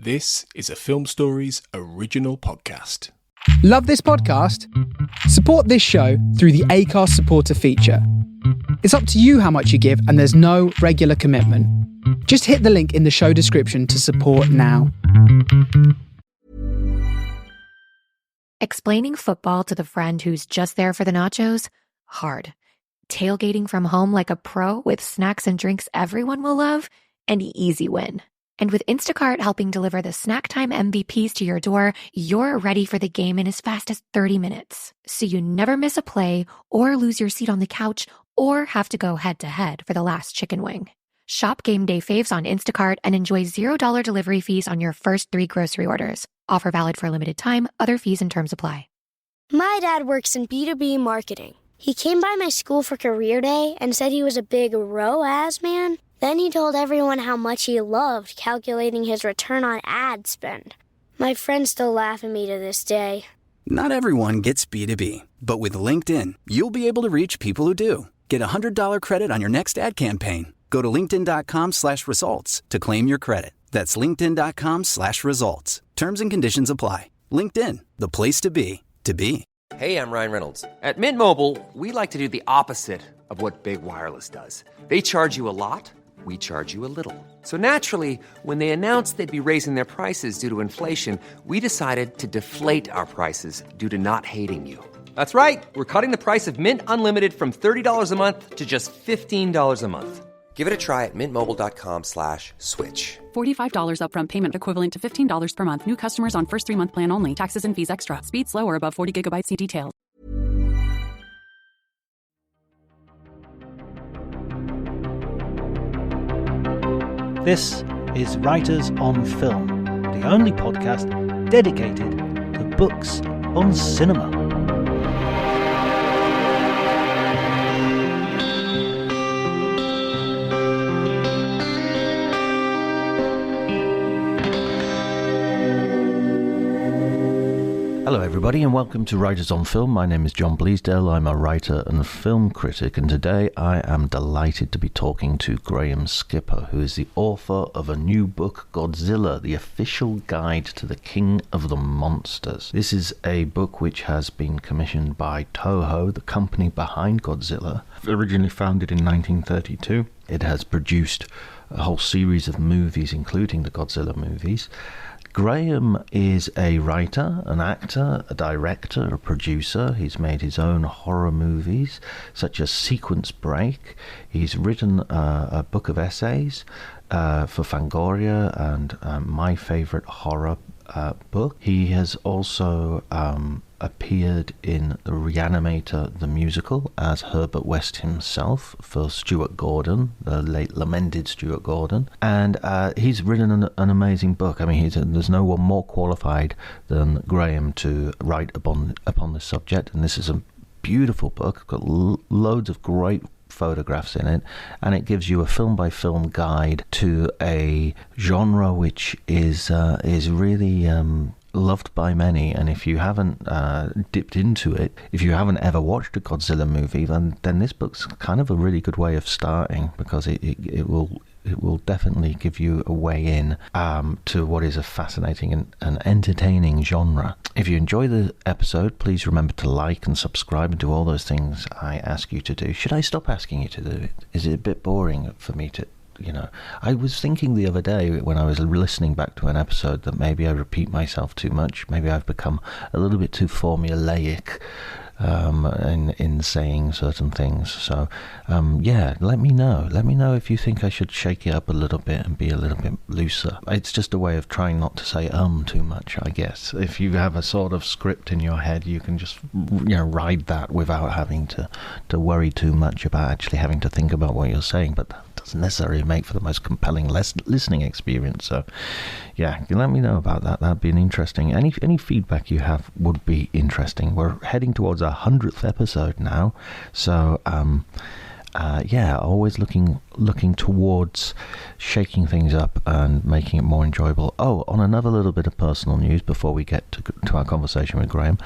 This is a Film Stories original podcast. Love this podcast? Support this show through the Acast supporter feature. It's up to you how much you give, and there's no regular commitment. Just hit the link in the show description to support now. Explaining football to the friend who's just there for the nachos? Hard. Tailgating from home like a pro with snacks and drinks everyone will love? An easy win. And with Instacart helping deliver the snack time MVPs to your door, you're ready for the game in as fast as 30 minutes. So you never miss a play or lose your seat on the couch or have to go head-to-head for the last chicken wing. Shop game day faves on Instacart and enjoy $0 delivery fees on your first 3 grocery orders. Offer valid for a limited time. Other fees and terms apply. My dad works in B2B marketing. He came by my school for career day and said he was a big ROAS man. Then he told everyone how much he loved calculating his return on ad spend. My friends still laugh at me to this day. Not everyone gets B2B, but with LinkedIn, you'll be able to reach people who do. Get a $100 credit on your next ad campaign. Go to linkedin.com/results to claim your credit. That's linkedin.com/results. Terms and conditions apply. LinkedIn, the place to be, to be. Hey, I'm Ryan Reynolds. At Mint Mobile, we like to do the opposite of what Big Wireless does. They charge you a lot. We charge you a little. So naturally, when they announced they'd be raising their prices due to inflation, we decided to deflate our prices due to not hating you. That's right. We're cutting the price of Mint Unlimited from $30 a month to just $15 a month. Give it a try at mintmobile.com/switch. $45 upfront payment equivalent to $15 per month. New customers on first 3-month plan only. Taxes and fees extra. Speed slower above 40 gigabytes. See details. This is Writers on Film, the only podcast dedicated to books on cinema. Hello everybody and welcome to Writers on Film. My name is John Bleasdale. I'm a writer and a film critic, and today I am delighted to be talking to Graham Skipper, who is the author of a new book, Godzilla, the official guide to the King of the Monsters. This is a book which has been commissioned by Toho, the company behind Godzilla, originally founded in 1932. It has produced a whole series of movies, including the Godzilla movies. Graham is a writer, an actor, a director, a producer. He's made his own horror movies, such as Sequence Break. He's written a book of essays for Fangoria and my favourite horror book. He has also appeared in The Reanimator, the musical, as Herbert West himself for Stuart Gordon, the late lamented Stuart Gordon. And he's written an amazing book. I mean, there's no one more qualified than Graham to write upon this subject. And this is a beautiful book, got loads of great photographs in it, and it gives you a film-by-film guide to a genre which is really loved by many. And if you haven't dipped into it, if you haven't ever watched a Godzilla movie, then this book's kind of a really good way of starting, because it will definitely give you a way in to what is a fascinating and entertaining genre. If you enjoy the episode, please remember to like and subscribe and do all those things I ask you to do. Should I stop asking you to do it? Is it a bit boring for me to... I was thinking the other day when I was listening back to an episode that maybe I repeat myself too much. Maybe I've become a little bit too formulaic in saying certain things. So, let me know. Let me know if you think I should shake it up a little bit and be a little bit looser. It's just a way of trying not to say too much, I guess. If you have a sort of script in your head, you can just ride that without having to worry too much about actually having to think about what you're saying. But that doesn't necessarily make for the most compelling listening experience. So, yeah, let me know about that. That'd be interesting. Any feedback you have would be interesting. We're heading towards our 100th episode now, so always looking towards shaking things up and making it more enjoyable. On another little bit of personal news before we get to our conversation with Graham,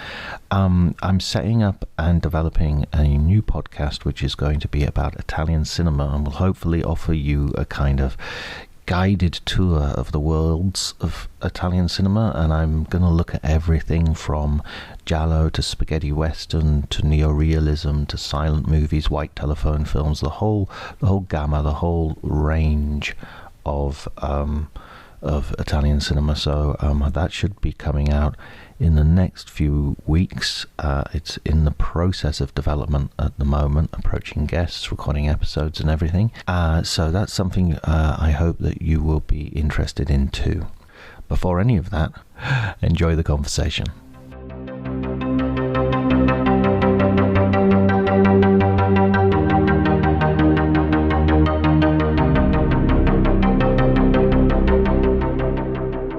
I'm setting up and developing a new podcast which is going to be about Italian cinema and will hopefully offer you a kind of guided tour of the worlds of Italian cinema, and I'm going to look at everything from giallo to spaghetti western to neorealism to silent movies, white telephone films, the whole gamma, the whole range of Italian cinema. So that should be coming out in the next few weeks. It's in the process of development at the moment, approaching guests, recording episodes and everything. So that's something I hope that you will be interested in too. Before any of that, enjoy the conversation.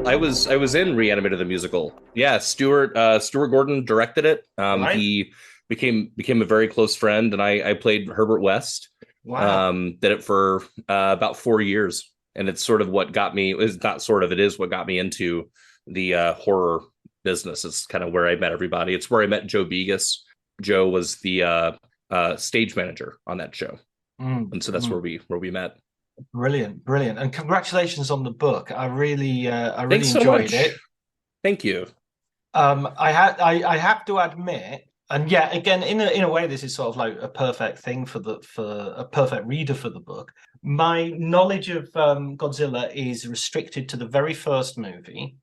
I was in Reanimator the musical. Yeah, Stuart Gordon directed it. Right. He became a very close friend, and I played Herbert West. Wow. Did it for about 4 years, and it's sort of what got me. It's not sort of. It is what got me into the horror business. It's kind of where I met everybody. It's where I met Joe Begas. Joe was the stage manager on that show, and so that's where we met. Brilliant, and congratulations on the book. I really Thanks so enjoyed much. it. Thank you. I have to admit, and yeah, again, in a way, this is sort of like a perfect thing for a perfect reader for the book. My knowledge of Godzilla is restricted to the very first movie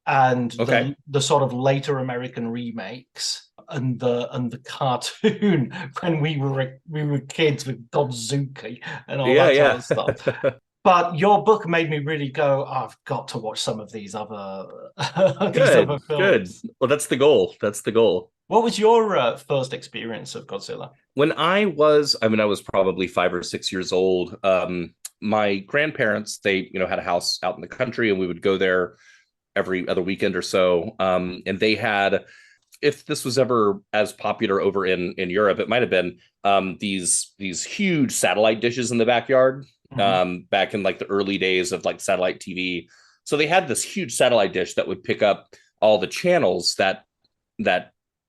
and the sort of later American remakes and the cartoon when we were kids with Godzuki and all that sort of stuff. But your book made me really go, oh, I've got to watch some of these other films. Good. Well, that's the goal. What was your first experience of Godzilla? When I was probably 5 or 6 years old. My grandparents, they had a house out in the country, and we would go there every other weekend or so. And they had, if this was ever as popular over in Europe, it might have been these huge satellite dishes in the backyard. Back in like the early days of like satellite TV. So they had this huge satellite dish that would pick up all the channels that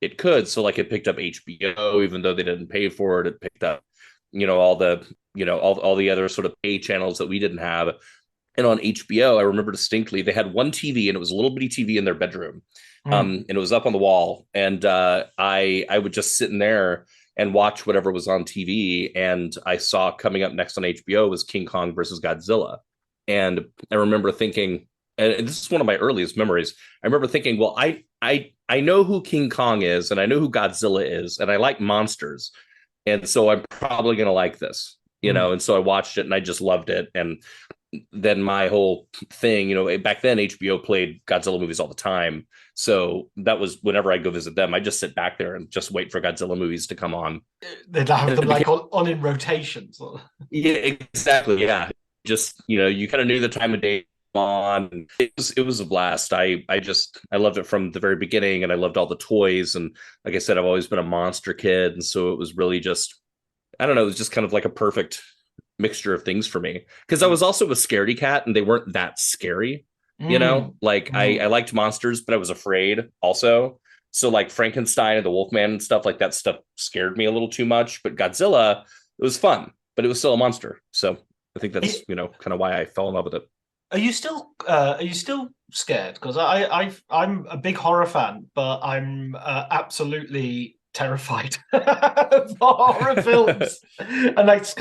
it could. So like it picked up HBO, even though they didn't pay for it. It picked up, all the other sort of pay channels that we didn't have. And on HBO, I remember distinctly, they had one TV, and it was a little bitty TV in their bedroom. And it was up on the wall. And I would just sit in there and watch whatever was on TV. And I saw coming up next on HBO was King Kong versus Godzilla. And I remember thinking, and this is one of my earliest memories, I remember thinking, well, I know who King Kong is, and I know who Godzilla is, and I like monsters. And so I'm probably going to like this, and so I watched it and I just loved it. And then my whole thing, back then HBO played Godzilla movies all the time. So that was whenever I go visit them, I just sit back there and just wait for Godzilla movies to come on. They'd have them like on in rotations. Yeah, exactly. Yeah. Just, you kind of knew the time of day on. It was a blast. I loved it from the very beginning, and I loved all the toys. And like I said, I've always been a monster kid. And so it was really just, I don't know, it was just kind of like a perfect mixture of things for me, because I was also a scaredy cat, and they weren't that scary, I liked monsters, but I was afraid also. So like Frankenstein and the Wolfman and stuff like that stuff scared me a little too much. But Godzilla, it was fun, but it was still a monster. So I think that's kind of why I fell in love with it. Are you still scared? Because I'm a big horror fan, but I'm absolutely terrified of horror films, and that's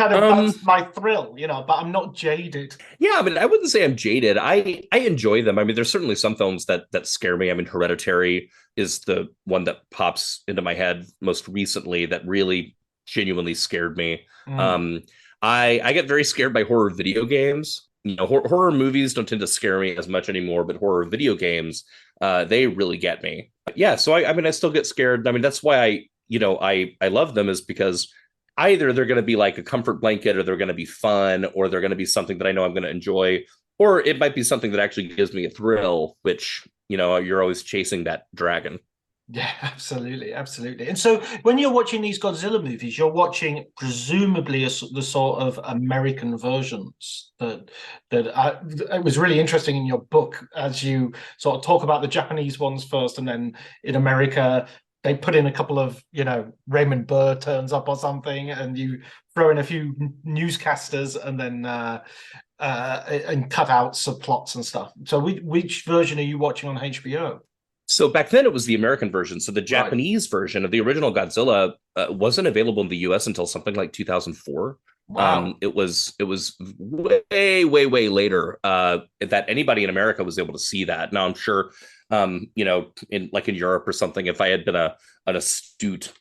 my thrill, but I'm not jaded. Yeah, I mean, I wouldn't say I'm jaded. I enjoy them. I mean, there's certainly some films that scare me. I mean, Hereditary is the one that pops into my head most recently that really genuinely scared me. I get very scared by horror video games. Horror movies don't tend to scare me as much anymore, but horror video games, they really get me. Yeah, so I still get scared. I mean, that's why I love them, is because either they're going to be like a comfort blanket, or they're going to be fun, or they're going to be something that I know I'm going to enjoy, or it might be something that actually gives me a thrill, which, you're always chasing that dragon. Yeah, absolutely. And so when you're watching these Godzilla movies, you're watching presumably the sort of American versions that it was really interesting in your book, as you sort of talk about the Japanese ones first, and then in America they put in a couple of, Raymond Burr turns up or something, and you throw in a few newscasters and then and cut out subplots and stuff. So which version are you watching on HBO? So back then it was the American version. So the Japanese version of the original Godzilla wasn't available in the US until something like 2004. Wow. It was way, way, way later that anybody in America was able to see that. Now I'm sure, in Europe or something, if I had been an astute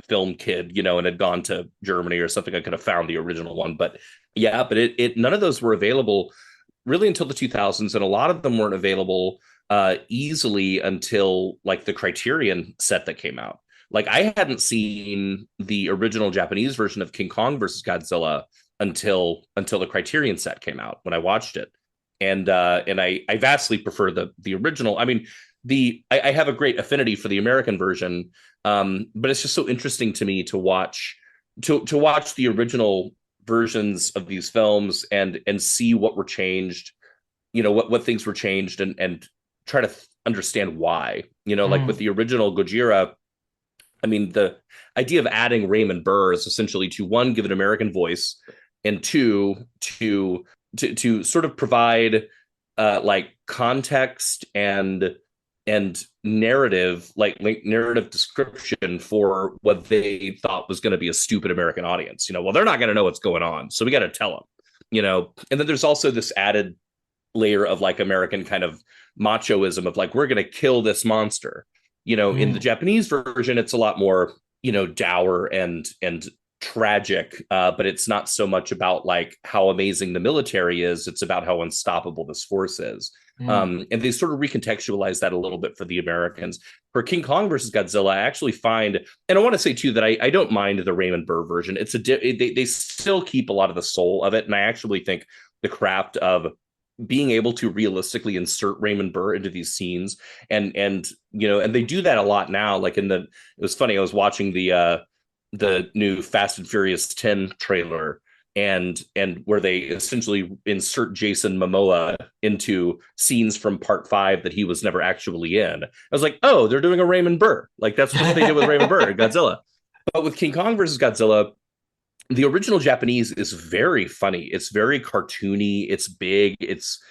film kid, and had gone to Germany or something, I could have found the original one. But yeah, but it none of those were available really until the 2000s, and a lot of them weren't available easily until like the Criterion set that came out. Like I hadn't seen the original Japanese version of King Kong versus Godzilla until the Criterion set came out when I watched it, and I vastly prefer the original. I mean, I have a great affinity for the American version, but it's just so interesting to me to watch the original versions of these films and see what were changed, what things were changed, and try to understand why. Like with the original Gojira, I mean, the idea of adding Raymond Burr is essentially to, one, give an American voice, and two, to sort of provide like context and narrative, like narrative description for what they thought was going to be a stupid American audience. Well, they're not going to know what's going on, so we got to tell them. And then there's also this added layer of like American kind of machoism of like, we're going to kill this monster. In the Japanese version, it's a lot more, dour and tragic, but it's not so much about like how amazing the military is. It's about how unstoppable this force is. And they sort of recontextualize that a little bit for the Americans. For King Kong versus Godzilla, I actually find, and I want to say too that I don't mind the Raymond Burr version. They still keep a lot of the soul of it, and I actually think the craft of being able to realistically insert Raymond Burr into these scenes, and they do that a lot now. Like it was funny, I was watching the new Fast and Furious 10 trailer, and where they essentially insert Jason Momoa into scenes from part 5 that he was never actually in. I was like, oh, they're doing a Raymond Burr. Like that's what they did with Raymond Burr and Godzilla. But with King Kong versus Godzilla, the original Japanese is very funny. It's very cartoony. It's big. It's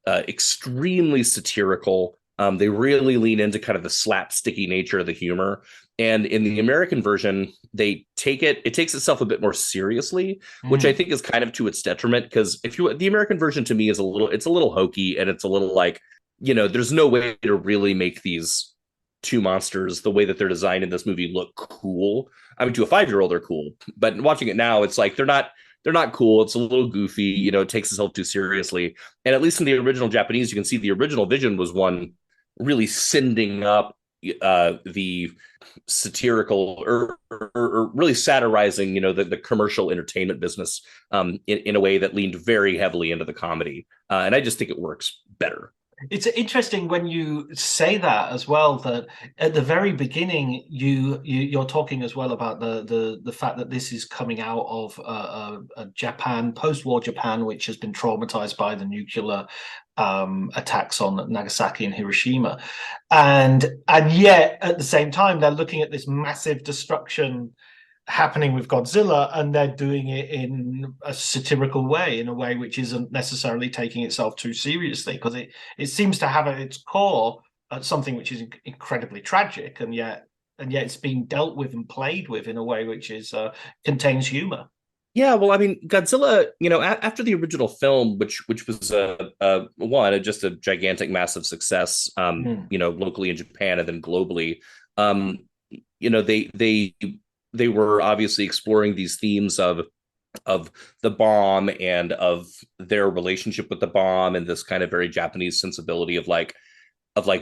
extremely satirical. They really lean into kind of the slapsticky nature of the humor. And in the American version, it takes itself a bit more seriously, which I think is kind of to its detriment. Because the American version to me it's a little hokey, and it's a little like, there's no way to really make these two monsters the way that they're designed in this movie look cool. I mean, to a 5-year-old, they're cool, but watching it now, it's like they're not cool. It's a little goofy, it takes itself too seriously. And at least in the original Japanese, you can see the original vision was one really sending up the satirical or really satirizing, the commercial entertainment business in a way that leaned very heavily into the comedy. And I just think it works better. It's interesting when you say that as well, that at the very beginning you're talking as well about the fact that this is coming out of a Japan, post-war Japan, which has been traumatized by the nuclear attacks on Nagasaki and Hiroshima, and yet at the same time they're looking at this massive destruction happening with Godzilla, and they're doing it in a satirical way, in a way which isn't necessarily taking itself too seriously, because it seems to have at its core something which is incredibly tragic, and yet it's being dealt with and played with in a way which is contains humor. Yeah, well, I mean, Godzilla, after the original film, which was just a gigantic, massive success, locally in Japan and then globally, they were obviously exploring these themes of the bomb and of their relationship with the bomb, and this kind of very Japanese sensibility of like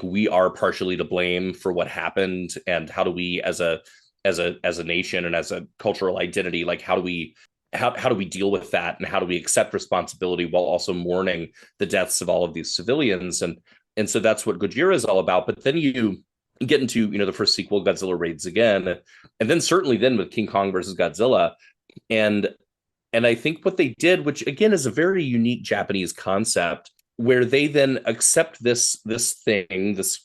we are partially to blame for what happened, and how do we as a nation and as a cultural identity, like how do we deal with that, and how do we accept responsibility while also mourning the deaths of all of these civilians, and so that's what Gojira is all about. But then you get into the first sequel, Godzilla Raids Again, and then certainly then with King Kong versus Godzilla, and I think what they did, which again is a very unique Japanese concept, where they then accept this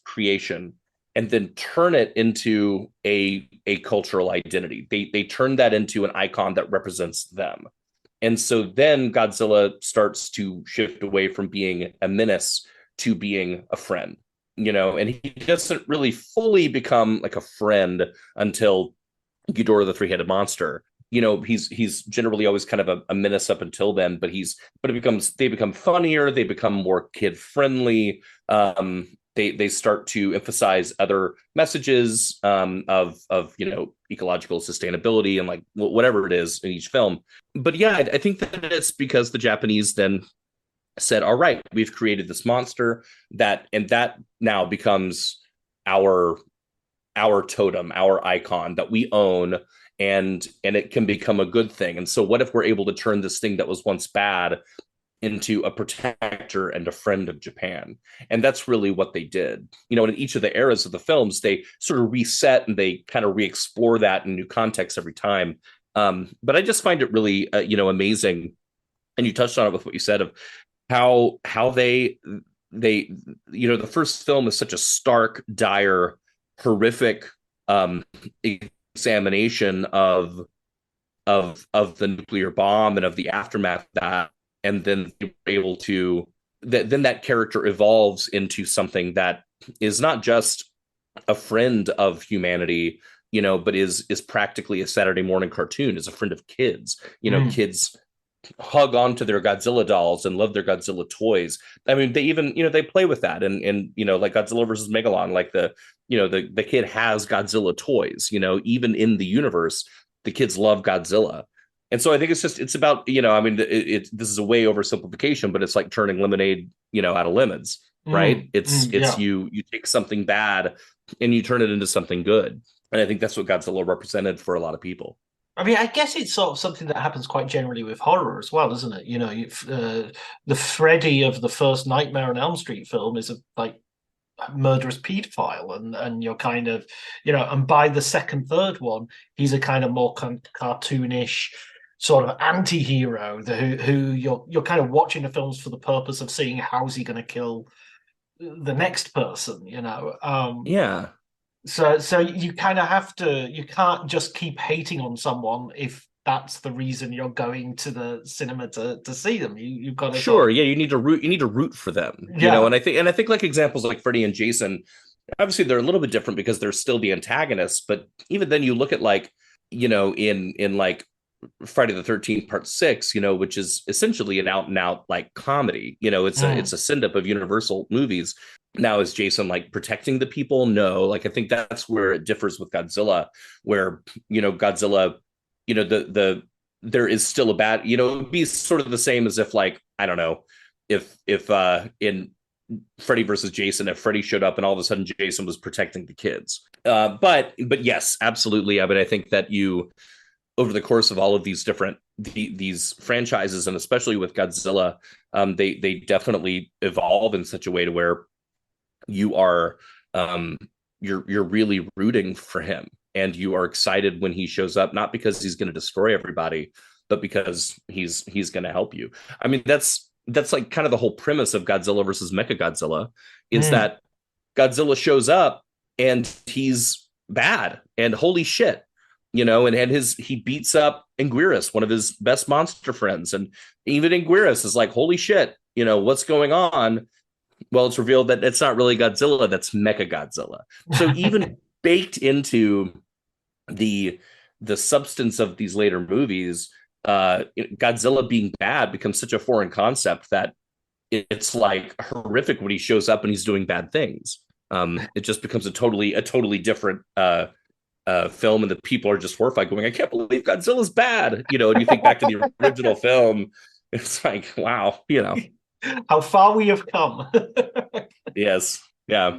creation, and then turn it into a cultural identity. They turn that into an icon that represents them. And so then Godzilla starts to shift away from being a menace to being a friend, and he doesn't really fully become like a friend until Ghidorah the three-headed monster. He's generally always kind of a menace up until then, but they become funnier, they become more kid friendly. They start to emphasize other messages of ecological sustainability and like whatever it is in each film. But yeah, I think that it's because the Japanese then said, all right, we've created this monster that now becomes our totem, our icon that we own, and it can become a good thing. And so what if we're able to turn this thing that was once bad into a protector and a friend of Japan? And that's really what they did. In each of the eras of the films, they sort of reset and they kind of re-explore that in new contexts every time. But I just find it really, amazing. And you touched on it with what you said of how they the first film is such a stark, dire, horrific examination of the nuclear bomb and of the aftermath of that. And then they were able to then that character evolves into something that is not just a friend of humanity, but is practically a Saturday morning cartoon, is a friend of kids. Kids hug onto their Godzilla dolls and love their Godzilla toys. I mean, they even, they play with that and like Godzilla versus Megalon, like the kid has Godzilla toys, even in the universe, the kids love Godzilla. And so I think it's about, this is a way oversimplification, but it's like turning lemonade, out of lemons, right? It's you take something bad and you turn it into something good. And I think that's what Godzilla represented for a lot of people. I mean, I guess it's sort of something that happens quite generally with horror as well, isn't it? The Freddy of the first Nightmare on Elm Street film is a murderous pedophile, and you're kind of, and by the second, third one, he's a kind of more cartoonish sort of anti-hero who you're kind of watching the films for the purpose of seeing how's he going to kill the next person, Yeah. So you kind of have to, you can't just keep hating on someone if that's the reason you're going to the cinema to see them. You've got to you need to root for them. And I think like examples like Freddy and Jason, obviously they're a little bit different because they're still the antagonists, but even then you look at like, in like Friday the 13th Part 6, which is essentially an out and out like comedy. It's a send-up of Universal movies. Now, is Jason like protecting the people? No, like I think that's where it differs with Godzilla, where Godzilla, there is still a bad, it would be sort of the same as if like, I don't know, if in Freddy versus Jason, if Freddy showed up and all of a sudden Jason was protecting the kids. But yes, absolutely. I mean, I think that over the course of all of these different these franchises, and especially with Godzilla, they definitely evolve in such a way to where you are you're really rooting for him, and you are excited when he shows up, not because he's going to destroy everybody, but because he's going to help you. I mean, that's like kind of the whole premise of Godzilla versus Mechagodzilla is that Godzilla shows up and he's bad and holy shit, and he beats up Anguirus, one of his best monster friends. And even Anguirus is like, holy shit, what's going on? Well, it's revealed that it's not really Godzilla, that's Mechagodzilla. So even baked into the substance of these later movies, Godzilla being bad becomes such a foreign concept that it's like horrific when he shows up and he's doing bad things. It just becomes a totally different film, and the people are just horrified, going, "I can't believe Godzilla's bad." And you think back to the original film, it's like, wow, how far we have come. Yes, yeah.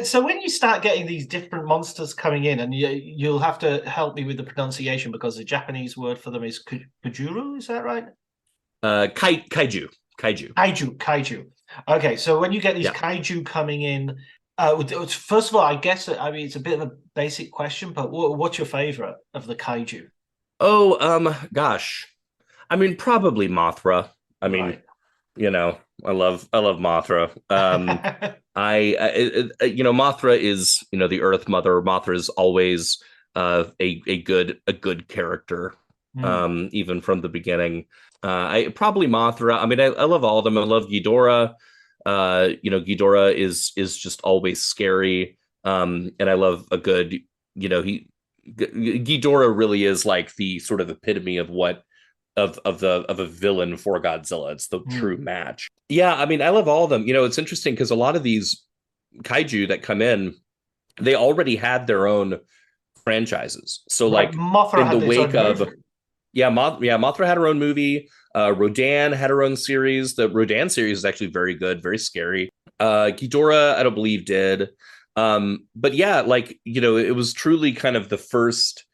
So when you start getting these different monsters coming in, and you'll have to help me with the pronunciation because the Japanese word for them is kujuru, is that right? Kaiju. Okay, so when you get these kaiju coming in, first of all, I guess, it's a bit of a basic question, but what's your favorite of the kaiju? Oh, gosh. I mean, probably Mothra. I mean, I love Mothra. Mothra is, the Earth Mother. Mothra is always a good character, even from the beginning. I probably Mothra. I mean, I love all of them. I love Ghidorah. Ghidorah is just always scary. And I love a good, Ghidorah really is like the sort of epitome of what of a villain for Godzilla. It's the true match. Yeah, I mean, I love all of them. It's interesting because a lot of these kaiju that come in, they already had their own franchises. So like Mothra in the wake of Mothra had her own movie. Rodan had her own series. The Rodan series is actually very good, very scary. Ghidorah, I don't believe did. But yeah, like, it was truly kind of the first,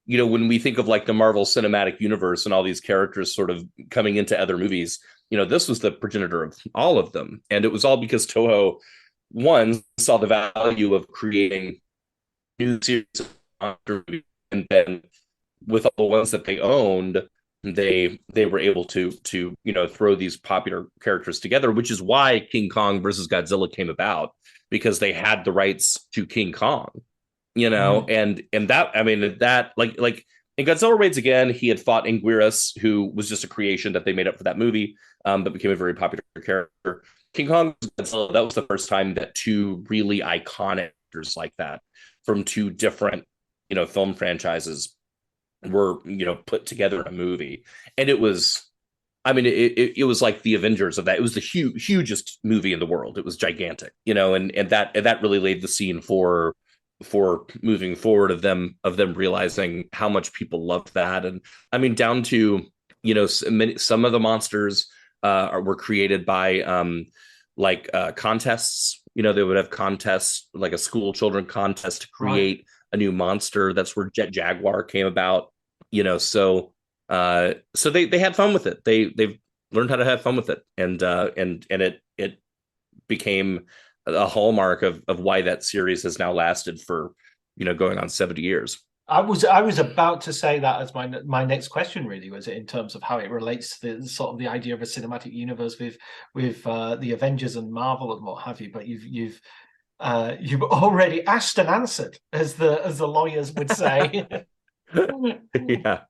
when we think of like the Marvel Cinematic Universe and all these characters sort of coming into other movies, this was the progenitor of all of them. And it was all because Toho, one, saw the value of creating new series and then with all the ones that they owned, they were able to throw these popular characters together, which is why King Kong versus Godzilla came about, because they had the rights to King Kong, and that, I mean, that like in Godzilla Raids Again, he had fought Anguirus, who was just a creation that they made up for that movie, but became a very popular character. King Kong versus Godzilla, that was the first time that two really iconic characters like that from two different film franchises were put together in a movie. And it was, I mean, it was like the Avengers of that. It was the hugest movie in the world. It was gigantic, and that really laid the scene for moving forward of them realizing how much people loved that. And I mean, down to some of the monsters were created by contests. They would have contests, like a school children contest to create a new monster. That's where Jet Jaguar came about. So they had fun with it. They've learned how to have fun with it, and it became a hallmark of why that series has now lasted for going on 70 years. I was about to say that as my next question, really, was in terms of how it relates to the sort of the idea of a cinematic universe with the Avengers and Marvel and what have you. But you've already asked and answered, as the lawyers would say. Yeah.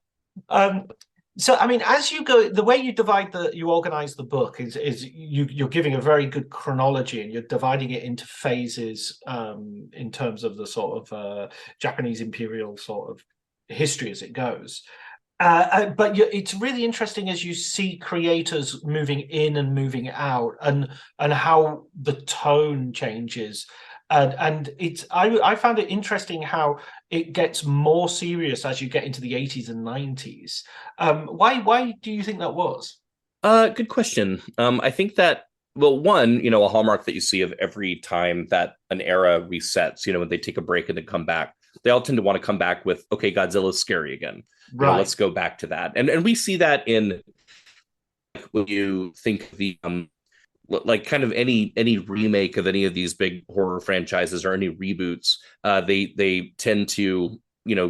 So, I mean, as you go, the way you organize the book is you're giving a very good chronology, and you're dividing it into phases in terms of the sort of Japanese imperial sort of history as it goes. But it's really interesting as you see creators moving in and moving out, and how the tone changes. And I found it interesting how it gets more serious as you get into the 80s and 90s. Why do you think that was? Good question. I think that, well, one, a hallmark that you see of every time that an era resets, when they take a break and then come back, they all tend to want to come back with, okay, Godzilla's scary again. Right. Let's go back to that. And we see that in, when you think the like kind of any remake of any of these big horror franchises or any reboots, they tend to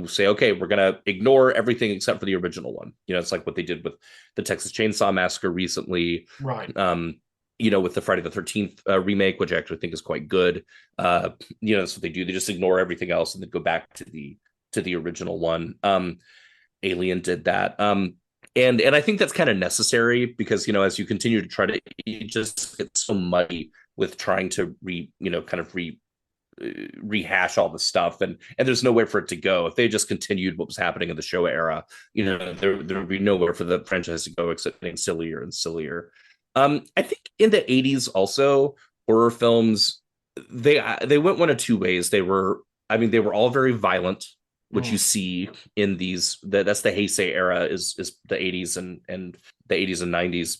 say, okay, we're gonna ignore everything except for the original one. It's like what they did with the Texas Chainsaw Massacre recently, right? With the Friday the 13th remake, which I actually think is quite good. That's what they do. They just ignore everything else and then go back to the original one. Alien did that. And I think that's kind of necessary because, as you continue to try to, you just get so muddy with trying to rehash all the stuff, and there's nowhere for it to go. If they just continued what was happening in the Showa era, there would be nowhere for the franchise to go except getting sillier and sillier. I think in the 80s also, horror films, they went one of two ways. They were all very violent, which you see in these, that's the Heisei era, is the 80s and the 80s and 90s.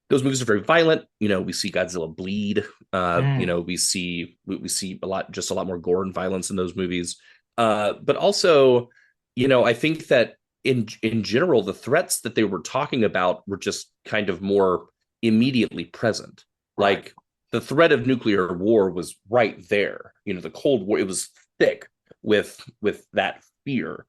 Those movies are very violent. We see Godzilla bleed. We see a lot more gore and violence in those movies. But also, I think that in general, the threats that they were talking about were just kind of more immediately present. Like the threat of nuclear war was right there. The Cold War, it was thick with that fear.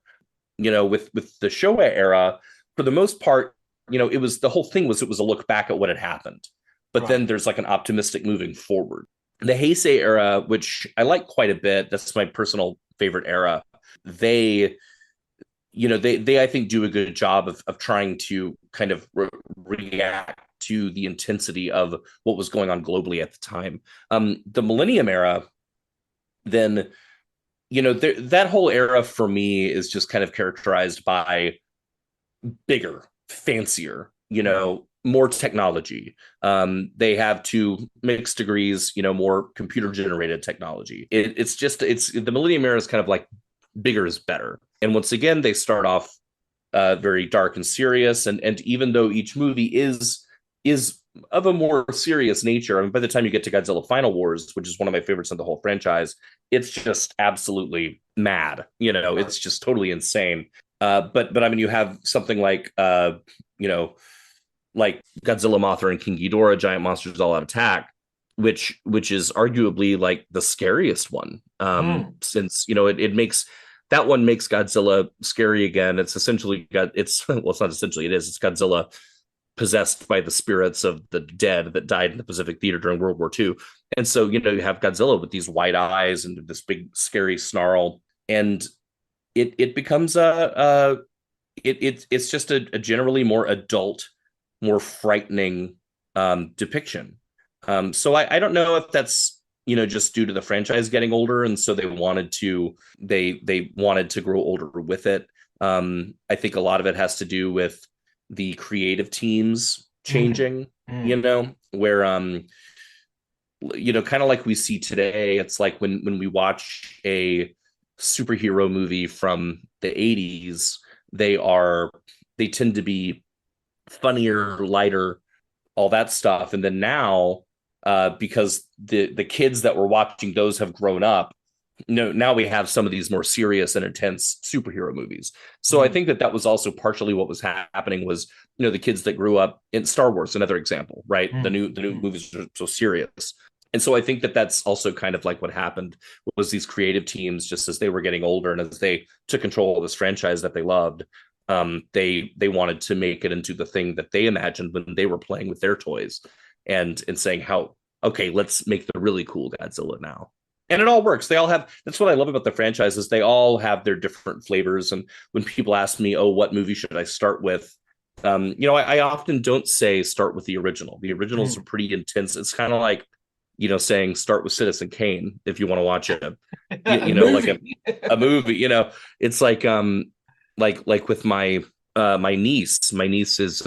With the Showa era, for the most part, it was, the whole thing was, it was a look back at what had happened. but then there's like an optimistic moving forward. The Heisei era, which I like quite a bit, that's my personal favorite era. They I think do a good job of trying to kind of react to the intensity of what was going on globally at the time. The Millennium era, then, that whole era for me is just kind of characterized by bigger, fancier, more technology. They have to mixed degrees, more computer generated technology. It's the Millennium era is kind of like bigger is better. And once again, they start off very dark and serious. And even though each movie is of a more serious nature, I mean, by the time you get to Godzilla Final Wars, which is one of my favorites in the whole franchise, it's just absolutely mad. It's just totally insane. But I mean, you have something like like Godzilla, Mothra, and King Ghidorah, Giant Monsters All Out Attack, which is arguably like the scariest one. Since it makes that one makes Godzilla scary again. It's essentially it's not essentially, it's Godzilla possessed by the spirits of the dead that died in the Pacific Theater during World War II. And so, you have Godzilla with these wide eyes and this big scary snarl. And it becomes it's just a generally more adult, more frightening depiction. So I don't know if that's just due to the franchise getting older, and so they wanted to grow older with it. I think a lot of it has to do with the creative teams changing, where kind of like we see today. It's like when we watch a superhero movie from the 80s, they tend to be funnier, lighter, all that stuff. And then now, because the kids that were watching those have grown up, now we have some of these more serious and intense superhero movies. So I think that was also partially what was happening was, the kids that grew up in Star Wars, another example, right? The new movies are so serious. And so I think that that's also kind of like what happened was these creative teams, just as they were getting older and as they took control of this franchise that they loved, they wanted to make it into the thing that they imagined when they were playing with their toys and saying okay, let's make the really cool Godzilla now. And it all works. That's what I love about the franchise is they all have their different flavors. And when people ask me, what movie should I start with? I often don't say start with the original. The originals are pretty intense. It's kind of like, saying start with Citizen Kane if you want to watch it, like a movie. It's like with my niece. My niece is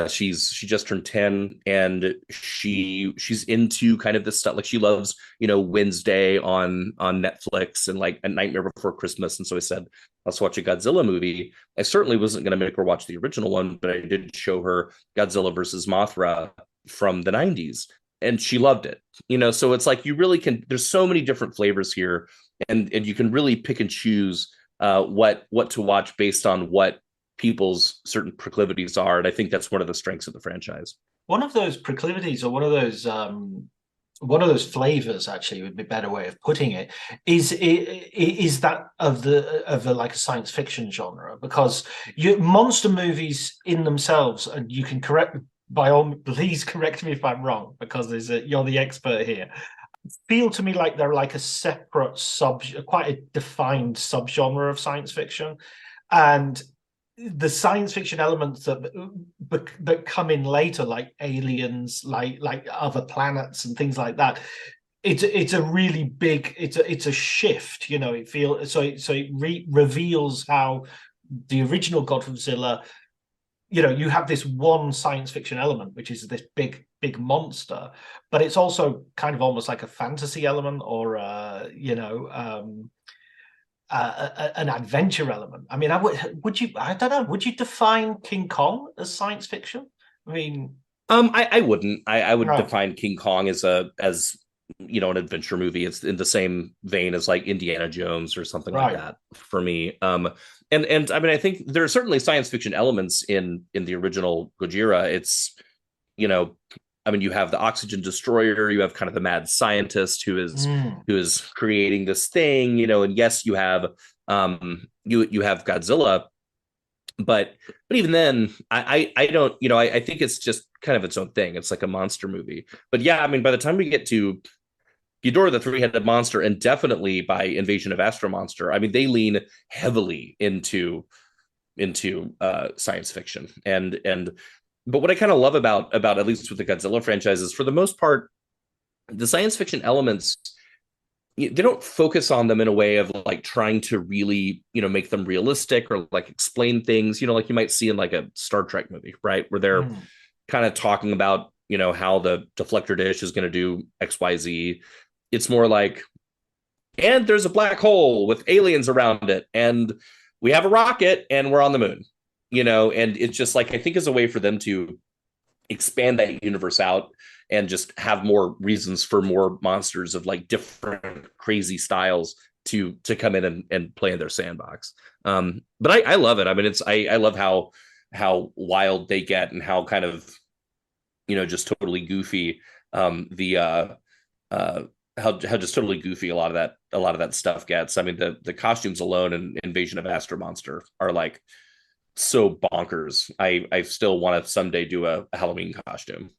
she just turned 10, and she's into kind of this stuff. Like she loves Wednesday on Netflix and like A Nightmare Before Christmas. And so I said, let's watch a Godzilla movie. I certainly wasn't going to make her watch the original one, but I did show her Godzilla versus Mothra from the 90s, and she loved it. So it's like you really can. There's so many different flavors here, and you can really pick and choose what to watch based on what people's certain proclivities are. And I think that's one of the strengths of the franchise. One of those proclivities, or one of those flavors, actually would be a better way of putting it, is that of a like a science fiction genre, because monster movies in themselves, and you can please correct me if I'm wrong, because you're the expert here, feel to me like they're like a separate quite a defined subgenre of science fiction. And the science fiction elements that come in later, like aliens, like other planets and things like that, it's a really big, it's a shift. It feels it reveals how the original Godzilla, you have this one science fiction element, which is this big monster, but it's also kind of almost like a fantasy element, or an adventure element. I mean, would you define King Kong as science fiction? I mean, I wouldn't. I would define King Kong as an adventure movie. It's in the same vein as like Indiana Jones or something like that for me. And I mean, I think there are certainly science fiction elements in the original Gojira. It's, I mean, you have the oxygen destroyer, you have kind of the mad scientist who is creating this thing, and yes, you have you have Godzilla, but even then, I don't, I think it's just kind of its own thing. It's like a monster movie. But yeah, I mean, by the time we get to Ghidorah the Three-Headed Monster, and definitely by Invasion of Astro Monster, I mean, they lean heavily into science fiction. But what I kind of love about at least with the Godzilla franchise is, for the most part, the science fiction elements, they don't focus on them in a way of like trying to really, make them realistic or like explain things, like you might see in like a Star Trek movie, right? Where they're kind of talking about, how the deflector dish is going to do XYZ. It's more like, and there's a black hole with aliens around it, and we have a rocket and we're on the moon, and it's just like, I think is a way for them to expand that universe out and just have more reasons for more monsters of like different crazy styles to come in and play in their sandbox. But I love it. I mean, I love how wild they get and how kind of, just totally goofy, how just totally goofy a lot of that stuff gets. I mean, the costumes alone in Invasion of Astro Monster are like so bonkers. I still want to someday do a Halloween costume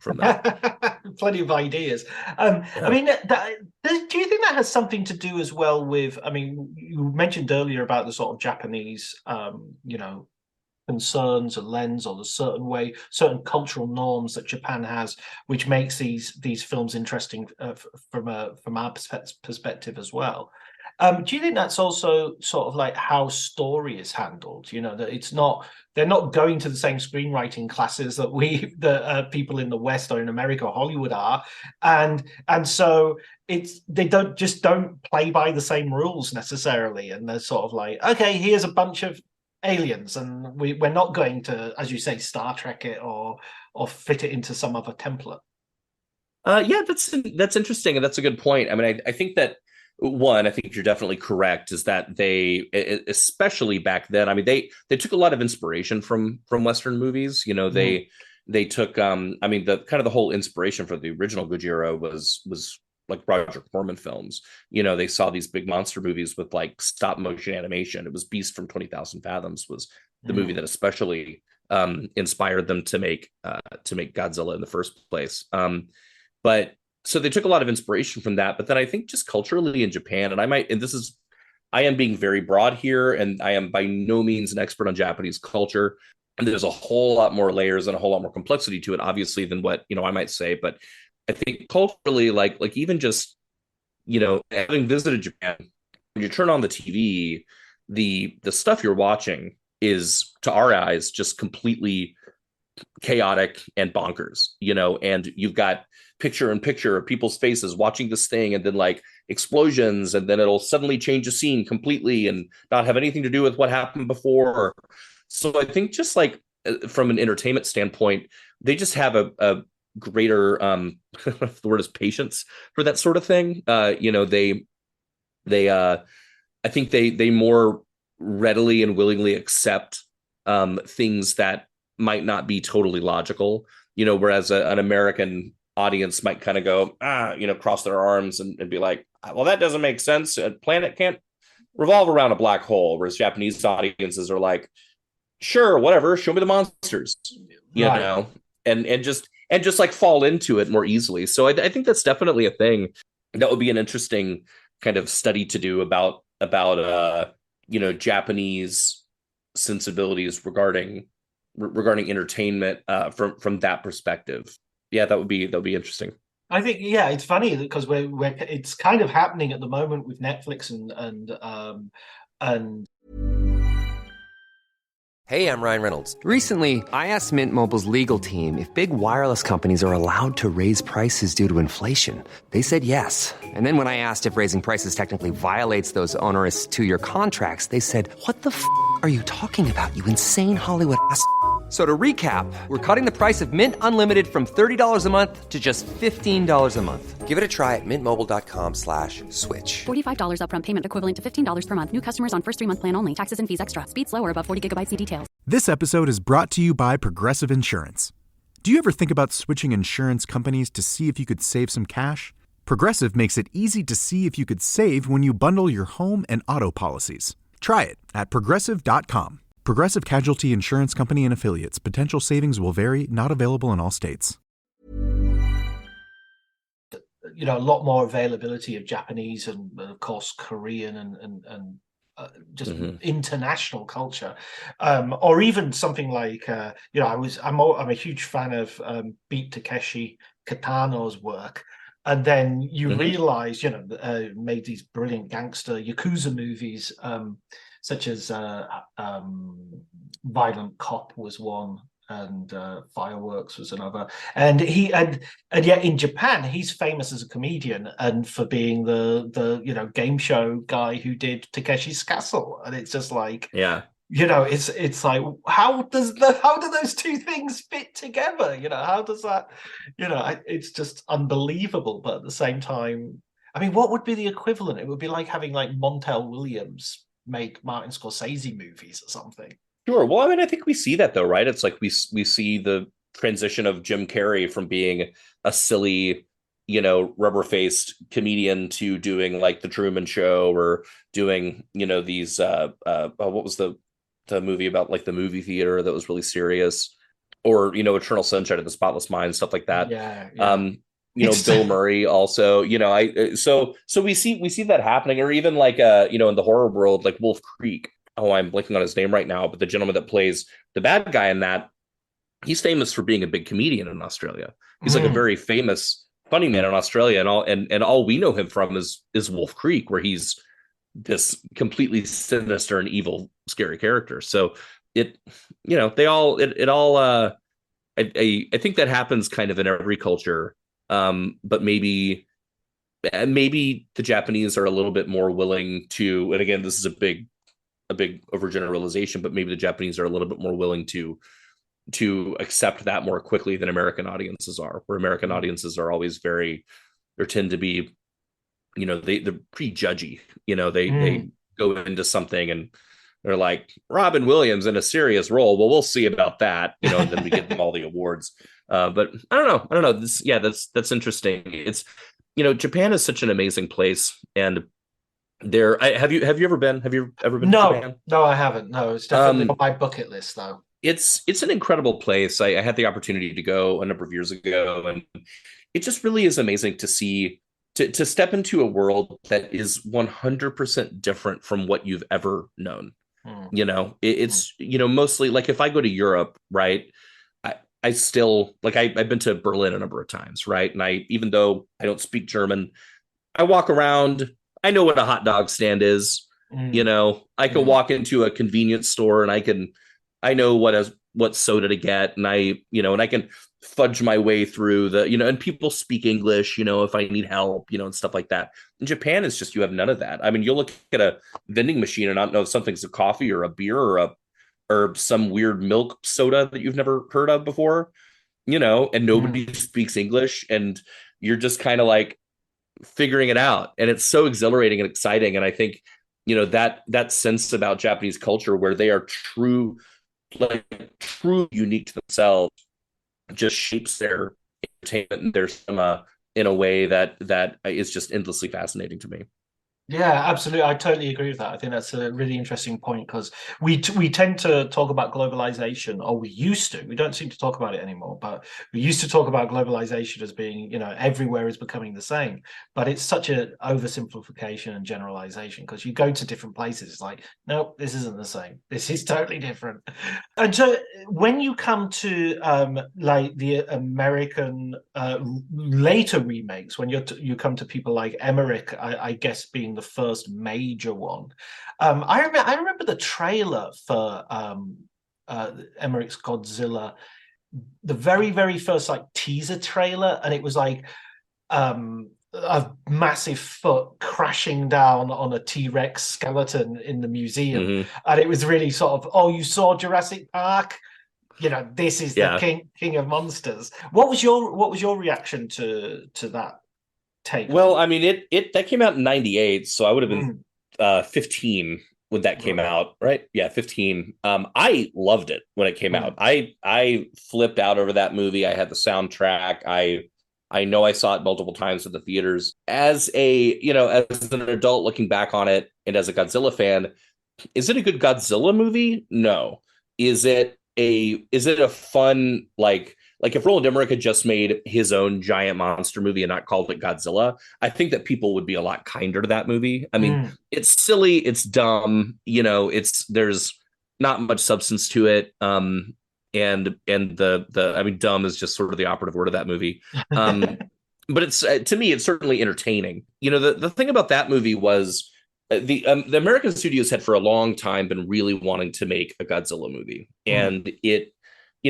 from that. Plenty of ideas. Yeah. I mean, do you think that has something to do as well with, I mean, you mentioned earlier about the sort of Japanese, concerns and lens, or the certain cultural norms that Japan has, which makes these films interesting from our perspective as well. Do you think that's also sort of like how story is handled? That they're not going to the same screenwriting classes that people in the West or in America or Hollywood are, and so they don't play by the same rules necessarily, and they're sort of like, okay, here's a bunch of aliens, and we're not going to, as you say, Star Trek it or fit it into some other template. Yeah, that's interesting, and that's a good point. I mean, I think that I think you're definitely correct, is that they, especially back then, I mean, they took a lot of inspiration from Western movies. They took, I mean, the kind of the whole inspiration for the original Gojira was like Roger Corman films. They saw these big monster movies with like stop motion animation. It was Beast from 20,000 Fathoms was the movie that especially inspired them to make Godzilla in the first place. But so they took a lot of inspiration from that. But then I think just culturally in Japan, and I am being very broad here, and I am by no means an expert on Japanese culture. And there's a whole lot more layers and a whole lot more complexity to it, obviously, than what, I might say. But I think culturally, like even just, having visited Japan, when you turn on the TV, the stuff you're watching is, to our eyes, just completely chaotic and bonkers, and you've got picture in picture of people's faces watching this thing, and then like explosions, and then it'll suddenly change a scene completely and not have anything to do with what happened before. So I think just like from an entertainment standpoint, they just have a greater the word is patience for that sort of thing. I think they more readily and willingly accept things that might not be totally logical, whereas an American audience might kind of go, cross their arms and be like, well, that doesn't make sense. A planet can't revolve around a black hole. Whereas Japanese audiences are like, sure, whatever, show me the monsters, and just like fall into it more easily. So I think that's definitely a thing that would be an interesting kind of study to do about Japanese sensibilities regarding entertainment from that perspective. Yeah, that would be interesting. I think, yeah, it's funny because it's kind of happening at the moment with Netflix and Hey, I'm Ryan Reynolds. Recently, I asked Mint Mobile's legal team if big wireless companies are allowed to raise prices due to inflation. They said yes. And then when I asked if raising prices technically violates those onerous 2-year contracts, they said, "What the f*** are you talking about, you insane Hollywood ass?" So to recap, we're cutting the price of Mint Unlimited from $30 a month to just $15 a month. Give it a try at mintmobile.com/switch. $45 upfront payment equivalent to $15 per month. New customers on first 3-month plan only. Taxes and fees extra. Speed slower above 40 gigabytes. See details. This episode is brought to you by Progressive Insurance. Do you ever think about switching insurance companies to see if you could save some cash? Progressive makes it easy to see if you could save when you bundle your home and auto policies. Try it at Progressive.com. Progressive Casualty Insurance Company and Affiliates. Potential savings will vary, not available in all states. A lot more availability of Japanese and of course Korean and just international culture, or even something like I'm a huge fan of Beat Takeshi Kitano's work, and then you realize made these brilliant gangster Yakuza movies, such as Violent Cop was one, and Fireworks was another, and yet in Japan he's famous as a comedian and for being the game show guy who did Takeshi's Castle, and it's just like it's like how do those two things fit together? How does that it's just unbelievable. But at the same time, I mean, what would be the equivalent? It would be like having like Montel Williams make Martin Scorsese movies or something. Sure. Well, I mean, I think we see that, though, right? It's like we see the transition of Jim Carrey from being a silly, rubber-faced comedian to doing like the Truman Show, or doing, these what was the movie about like the movie theater that was really serious, or Eternal Sunshine of the Spotless Mind, stuff like that. Bill Murray also, so we see that happening, or even like in the horror world, like Wolf Creek. Oh, I'm blanking on his name right now, but the gentleman that plays the bad guy in that, he's famous for being a big comedian in Australia. He's like a very famous funny man in Australia, and all we know him from is Wolf Creek, where he's this completely sinister and evil, scary character. So I think that happens kind of in every culture, but maybe the Japanese are a little bit more willing to, and again, this is a big overgeneralization, but maybe the Japanese are a little bit more willing to accept that more quickly than American audiences are, where American audiences are always tend to be, they're pretty judgy. They go into something and they're like, Robin Williams in a serious role. Well, we'll see about that, and then we give them all the awards. But I don't know. That's interesting. It's, Japan is such an amazing place, and have you ever been to Japan? No, I haven't. No, it's definitely on my bucket list, though. It's an incredible place. I had the opportunity to go a number of years ago, and it just really is amazing to see, to step into a world that is 100% different from what you've ever known. It's mostly like, if I go to Europe, right, I still, like, I've been to Berlin a number of times, right, and even though I don't speak German, I walk around. I know what a hot dog stand is. I can walk into a convenience store and I know what soda to get, and I can fudge my way through and people speak English, if I need help, and stuff like that. In Japan, it's just, you have none of that. I mean, you'll look at a vending machine and not know if something's a coffee or a beer or some weird milk soda that you've never heard of before, and nobody speaks English, and you're just kind of like figuring it out, and it's so exhilarating and exciting. And I think that sense about Japanese culture, where they are true unique to themselves, just shapes their entertainment and their cinema in a way that is just endlessly fascinating to me. Yeah, absolutely. I totally agree with that. I think that's a really interesting point, because we tend to talk about globalization, or we used to. We don't seem to talk about it anymore, but we used to talk about globalization as being, everywhere is becoming the same. But it's such an oversimplification and generalization, because you go to different places, it's like, nope, this isn't the same. This is totally different. And so when you come to like the American later remakes, when you come to people like Emmerich, I guess being the first major one. I remember the trailer for Emmerich's Godzilla, the very, very first like teaser trailer, and it was like a massive foot crashing down on a T-Rex skeleton in the museum. And it was really sort of, oh, you saw Jurassic Park? This is the king of monsters. What was your reaction to that take? Well, I mean, that came out in 98, so I would have been 15 when that came out, right? Yeah, 15. I loved it when it came out. I flipped out over that movie. I had the soundtrack. I know I saw it multiple times at the theaters. As an adult looking back on it, and as a Godzilla fan, Is it a good Godzilla movie? No. Is it a fun, like if Roland Emmerich had just made his own giant monster movie and not called it Godzilla, I think that people would be a lot kinder to that movie. I mean, it's silly, it's dumb, there's not much substance to it. And the I mean, dumb is just sort of the operative word of that movie. But it's to me, it's certainly entertaining. The thing about that movie was the American studios had for a long time been really wanting to make a Godzilla movie, and there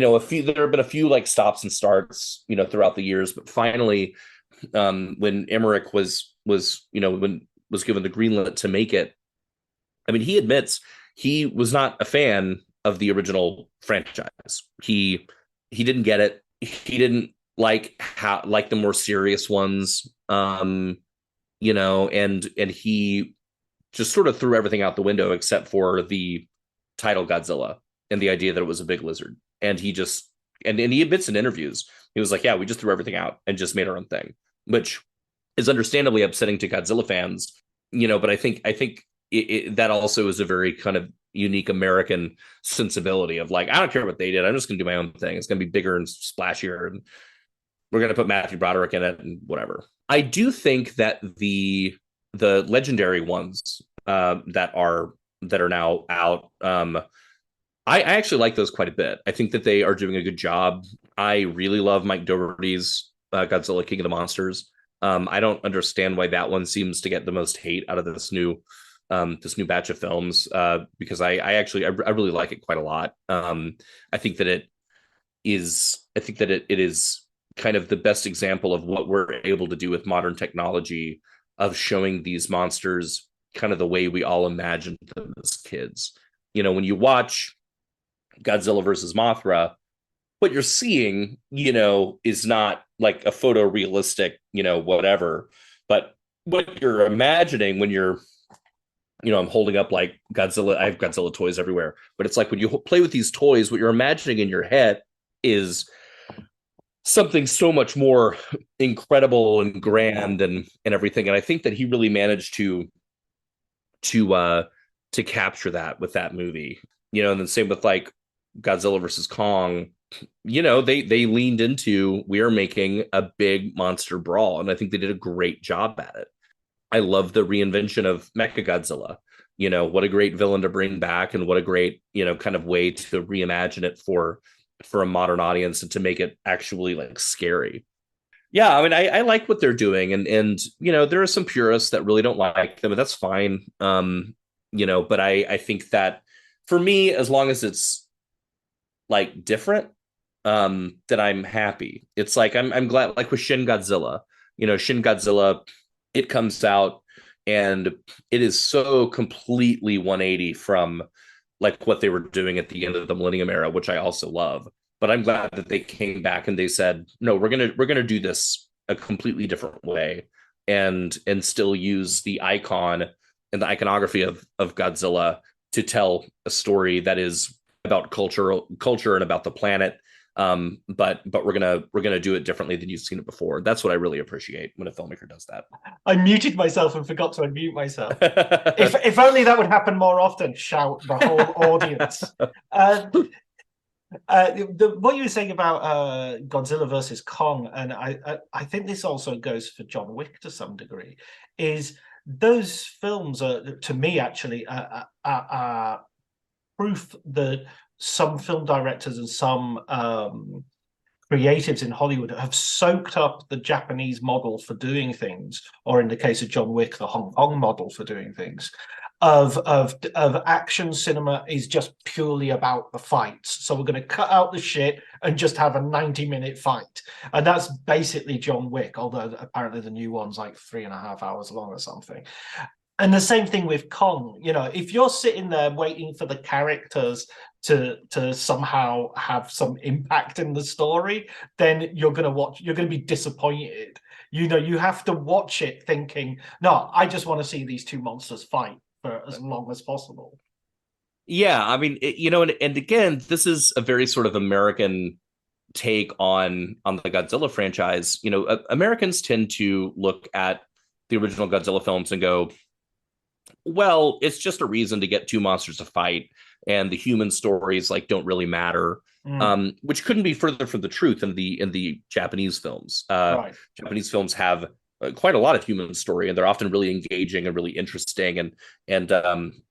have been a few like stops and starts throughout the years, but finally, when Emmerich was given the green light to make it, I mean, he admits he was not a fan of the original franchise. He didn't get it. He didn't like the more serious ones, and he just sort of threw everything out the window except for the title Godzilla and the idea that it was a big lizard. And he just and he admits in interviews, he was like, yeah, we just threw everything out and just made our own thing, which is understandably upsetting to Godzilla fans, but I think that also is a very kind of unique American sensibility of like, I don't care what they did, I'm just gonna do my own thing. It's gonna be bigger and splashier, and we're gonna put Matthew Broderick in it and whatever. I do think that the legendary ones that are now out, I actually like those quite a bit. I think that they are doing a good job. I really love Mike Dougherty's Godzilla King of the Monsters. I don't understand why that one seems to get the most hate out of this new batch of films, because I really like it quite a lot. I think that it is kind of the best example of what we're able to do with modern technology, of showing these monsters kind of the way we all imagined them as kids. When you watch Godzilla versus Mothra, what you're seeing, is not like a photorealistic, whatever, but what you're imagining when you're, I'm holding up like Godzilla, I have Godzilla toys everywhere, but it's like when you play with these toys, what you're imagining in your head is something so much more incredible and grand and everything. And I think that he really managed to capture that with that movie, and then same with like Godzilla versus Kong, they leaned into, we are making a big monster brawl. And I think they did a great job at it. I love the reinvention of Mechagodzilla. What a great villain to bring back, and what a great, kind of way to reimagine it for a modern audience and to make it actually like scary. Yeah, I mean, I like what they're doing, and there are some purists that really don't like them, but that's fine. But I think that for me, as long as it's like different, then I'm happy. It's like I'm glad, like with Shin Godzilla, Shin Godzilla, it comes out and it is so completely 180 from like what they were doing at the end of the Millennium Era, which I also love. But I'm glad that they came back and they said, no, we're gonna do this a completely different way, and still use the icon and the iconography of Godzilla to tell a story that is about culture and about the planet. But we're gonna do it differently than you've seen it before. That's what I really appreciate when a filmmaker does that. I muted myself and forgot to unmute myself. if only that would happen more often. Shout the whole audience. What you were saying about Godzilla versus Kong, and I think this also goes for John Wick to some degree, is those films are, to me, actually proof that some film directors and some creatives in Hollywood have soaked up the Japanese model for doing things, or in the case of John Wick, the Hong Kong model for doing things. Of action cinema is just purely about the fights. So we're going to cut out the shit and just have a 90-minute fight. And that's basically John Wick, although apparently the new one's like 3.5 hours long or something. And the same thing with Kong. If you're sitting there waiting for the characters to somehow have some impact in the story, then you're going to be disappointed. You have to watch it thinking, no, I just want to see these two monsters fight for as long as possible. Yeah, I mean, and again, this is a very sort of American take on the Godzilla franchise. Americans tend to look at the original Godzilla films and go, Well, it's just a reason to get two monsters to fight, and the human stories like don't really matter. Which couldn't be further from the truth in the Japanese films. Right. Japanese films have quite a lot of human story, and they're often really engaging and really interesting. And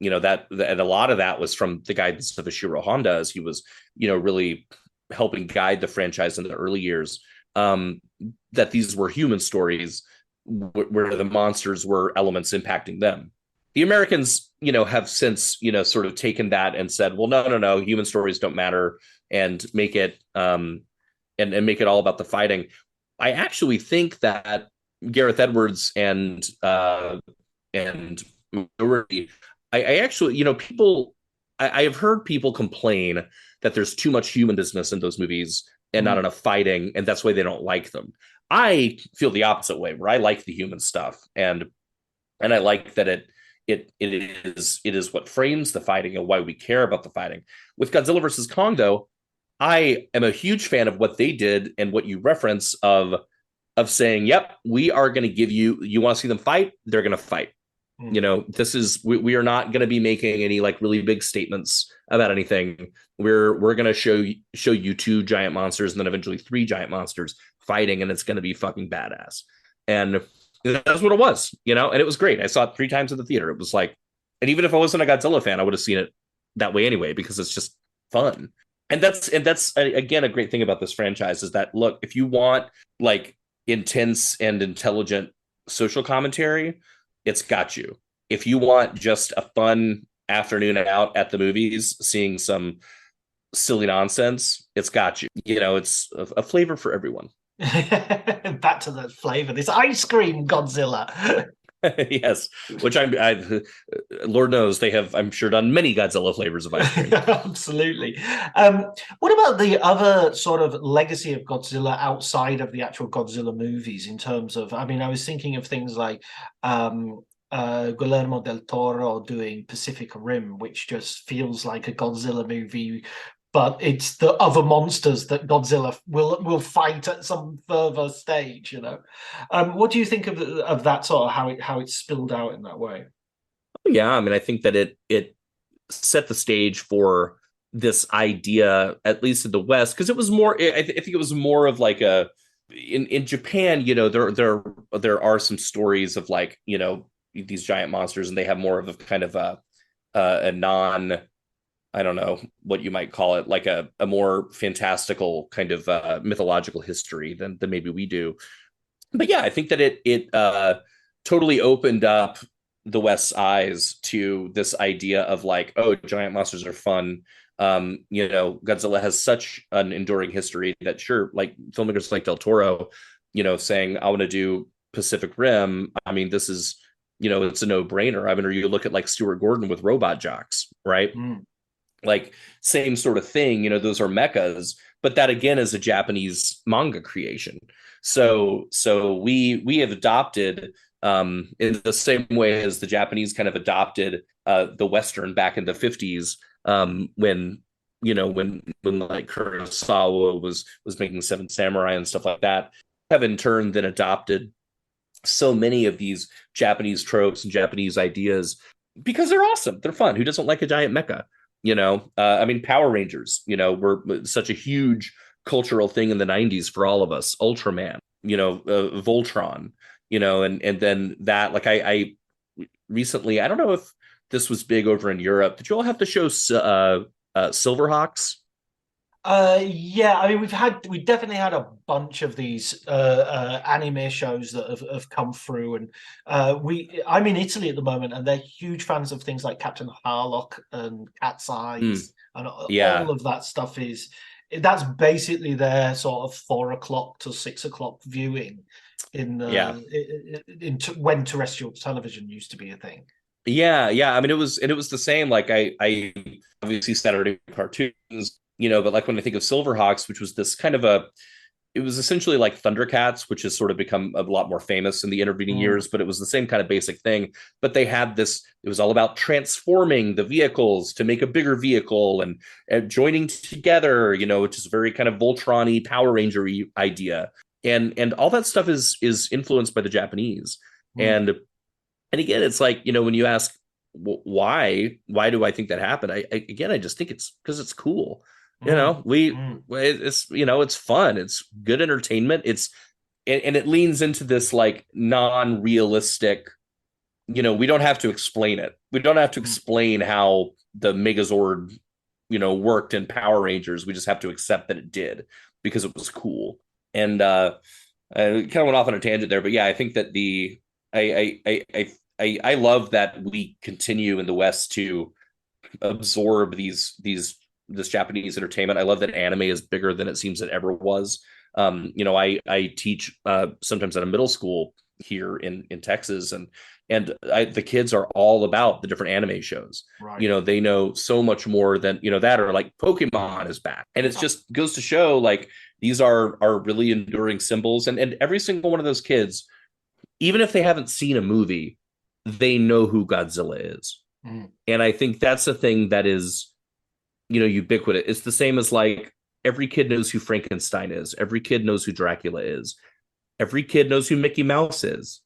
you know that and a lot of that was from the guidance of Ishiro Honda, as he was, you know, really helping guide the franchise in the early years. That these were human stories where the monsters were elements impacting them. The Americans, you know, have since, you know, sort of taken that and said, well, no, human stories don't matter, and make it and make it all about the fighting. I actually think that Gareth Edwards and Marie, I actually, you know, I have heard people complain that there's too much human business in those movies and not enough fighting, and that's why they don't like them. I feel the opposite way, where I like the human stuff, and I like that it is what frames the fighting and why we care about the fighting. With Godzilla versus Kong, though, I am a huge fan of what they did and what you reference of saying, yep, we are going to give you want to see them fight, they're going to fight. You know, this is we are not going to be making any like really big statements about anything. We're going to show you two giant monsters and then eventually three giant monsters fighting, and it's going to be fucking badass. And that's what it was, you know, and it was great. I saw it 3 times in the theater. It was like, and even if I wasn't a Godzilla fan, I would have seen it that way anyway, because it's just fun. And that's again, a great thing about this franchise is that, look, if you want like intense and intelligent social commentary, it's got you. If you want just a fun afternoon out at the movies, seeing some silly nonsense, it's got you. You know, it's a flavor for everyone. Back to the flavor, this ice cream Godzilla. Yes, which I Lord knows they have, I'm sure, done many Godzilla flavors of ice cream. Absolutely. What about the other sort of legacy of Godzilla outside of the actual Godzilla movies? In terms of, I mean, I was thinking of things like Guillermo del Toro doing Pacific Rim, which just feels like a Godzilla movie, but it's the other monsters that Godzilla will fight at some further stage, you know. What do you think of that sort of how it spilled out in that way? Yeah, I mean, I think that it set the stage for this idea, at least in the West, because it was more. I think it was more of like a in Japan. You know, there are some stories of like, you know, these giant monsters, and they have more of a kind of a non. I don't know what you might call it, like a more fantastical kind of mythological history than maybe we do. But yeah, I think that it totally opened up the West's eyes to this idea of like, oh, giant monsters are fun. You know, Godzilla has such an enduring history that, sure, like filmmakers like Del Toro, you know, saying, I want to do Pacific Rim. I mean, this is, you know, it's a no-brainer. I mean, or you look at like Stuart Gordon with Robot Jocks, right? Like same sort of thing, you know, those are mechas, but that again is a Japanese manga creation. So we have adopted in the same way as the Japanese kind of adopted the Western back in the 50s, when like Kurosawa was making Seven Samurai and stuff like that, have in turn then adopted so many of these Japanese tropes and Japanese ideas because they're awesome. They're fun. Who doesn't like a giant mecha? You know, I mean, Power Rangers, you know, were such a huge cultural thing in the 90s for all of us. Ultraman, you know, Voltron, you know, and then that, like I recently, I don't know if this was big over in Europe. Did you all have to show Silverhawks? Yeah, I mean, we definitely had a bunch of these anime shows that have come through, and I'm in Italy at the moment, and they're huge fans of things like Captain Harlock and Cat's Eyes, and all of that stuff that's basically their sort of 4 o'clock to 6 o'clock viewing in when terrestrial television used to be a thing. Yeah. I mean, it was the same. Like I obviously Saturday cartoons, you know, but like when I think of Silverhawks, which was this kind of it was essentially like Thundercats, which has sort of become a lot more famous in the intervening years, but it was the same kind of basic thing. But they had this, it was all about transforming the vehicles to make a bigger vehicle and joining together, you know, which is very kind of Voltron-y, Power Ranger-y idea. And all that stuff is influenced by the Japanese. And again, it's like, you know, when you ask why do I think that happened? I just think it's because it's cool. It's, it's fun. It's good entertainment. And it leans into this like non-realistic, we don't have to explain it. We don't have to explain how the Megazord, worked in Power Rangers. We just have to accept that it did because it was cool. And I kind of went off on a tangent there, but yeah, I think that I love that we continue in the West to absorb this Japanese entertainment. I love that anime is bigger than it seems it ever was. I teach sometimes at a middle school here in Texas, and the kids are all about the different anime shows. Right. They know so much more than that, or like Pokemon is back, and it just goes to show like these are really enduring symbols, and every single one of those kids, even if they haven't seen a movie, they know who Godzilla is. And I think that's the thing that is ubiquitous. It's the same as like every kid knows who Frankenstein is. Every kid knows who Dracula is. Every kid knows who Mickey Mouse is.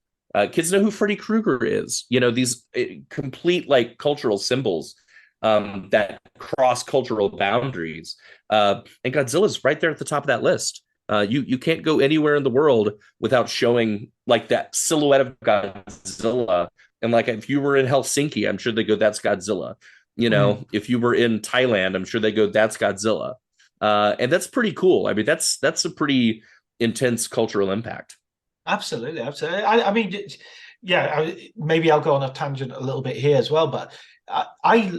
Kids know who Freddy Krueger is. These complete like cultural symbols that cross cultural boundaries. And Godzilla's right there at the top of that list. You can't go anywhere in the world without showing like that silhouette of Godzilla. And like if you were in Helsinki, I'm sure they go, "That's Godzilla." If you were in Thailand, I'm sure they go, "That's Godzilla." And that's pretty cool. I mean, that's a pretty intense cultural impact. Absolutely. I mean, yeah, maybe I'll go on a tangent a little bit here as well, but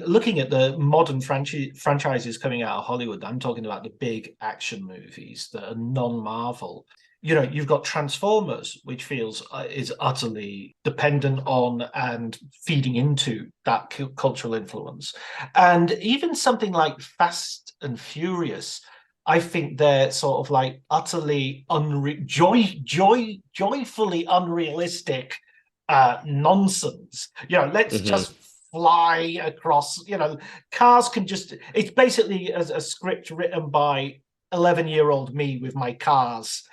looking at the modern franchises coming out of Hollywood, I'm talking about the big action movies that are non-Marvel. You've got Transformers, which feels is utterly dependent on and feeding into that cultural influence. And even something like Fast and Furious, I think they're sort of like utterly joyfully unrealistic nonsense. Let's just fly across. Cars can just. It's basically a script written by 11-year-old me with my cars.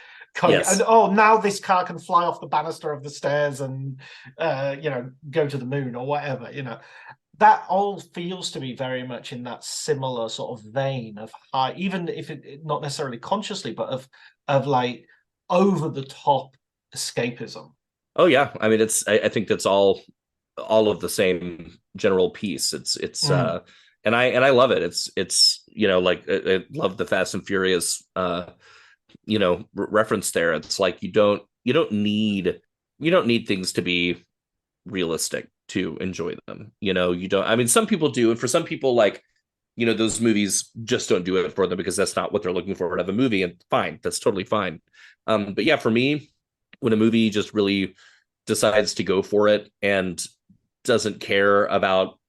Yes. And now this car can fly off the banister of the stairs and go to the moon or whatever. That all feels to me very much in that similar sort of vein of high, even if it not necessarily consciously, but of like over the top escapism. Oh yeah, I mean I think that's all of the same general piece. It's and I love it. It's like I love the Fast and Furious reference there. It's like you don't need things to be realistic to enjoy them. You don't. I mean, some people do, and for some people, like those movies just don't do it for them because that's not what they're looking for out of a movie. And fine, that's totally fine. But yeah, for me, when a movie just really decides to go for it and doesn't care about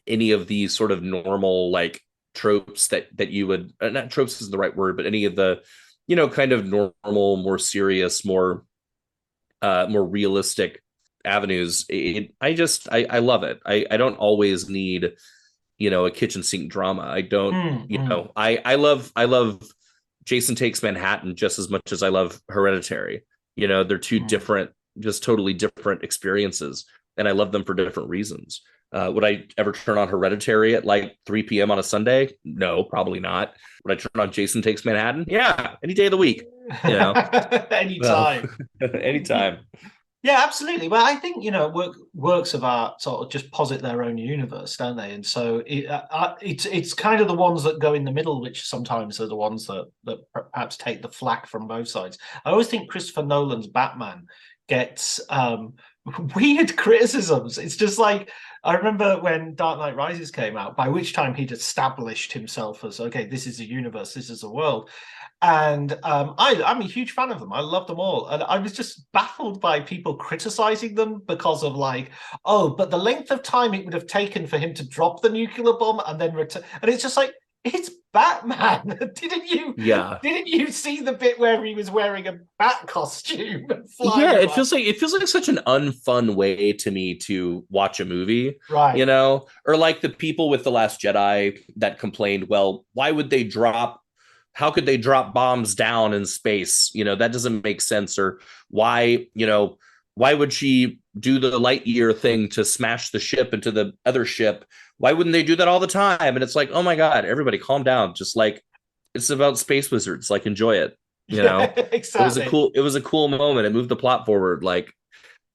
any of these sort of normal like tropes that you would, not tropes isn't the right word, but any of the kind of normal, more serious, more realistic avenues, I love it. I don't always need a kitchen sink drama. I don't I love Jason Takes Manhattan just as much as I love Hereditary. They're two different, just totally different experiences, and I love them for different reasons. Would I ever turn on Hereditary at like 3 p.m. on a Sunday? No, probably not. Would I turn on Jason Takes Manhattan? Yeah, any day of the week. Anytime. Anytime. Yeah, absolutely. Well, I think works of art sort of just posit their own universe, don't they? And so it's kind of the ones that go in the middle, which sometimes are the ones that perhaps take the flack from both sides. I always think Christopher Nolan's Batman gets weird criticisms. It's just like, I remember when Dark Knight Rises came out, by which time he'd established himself as, okay, this is a universe, this is a world. And I'm a huge fan of them. I love them all. And I was just baffled by people criticizing them because of like, but the length of time it would have taken for him to drop the nuclear bomb and then return. And it's just like, it's Batman. Didn't you see the bit where he was wearing a bat costume and flying? Yeah, it feels like such an unfun way to me to watch a movie. Right. Or like the people with The Last Jedi that complained, well, how could they drop bombs down in space? That doesn't make sense. Or why, Why would she do the light year thing to smash the ship into the other ship? Why wouldn't they do that all the time? And it's like, oh my God, everybody calm down. Just like, it's about space wizards. Like, enjoy it. You know, exactly. It was a cool moment. It moved the plot forward. Like,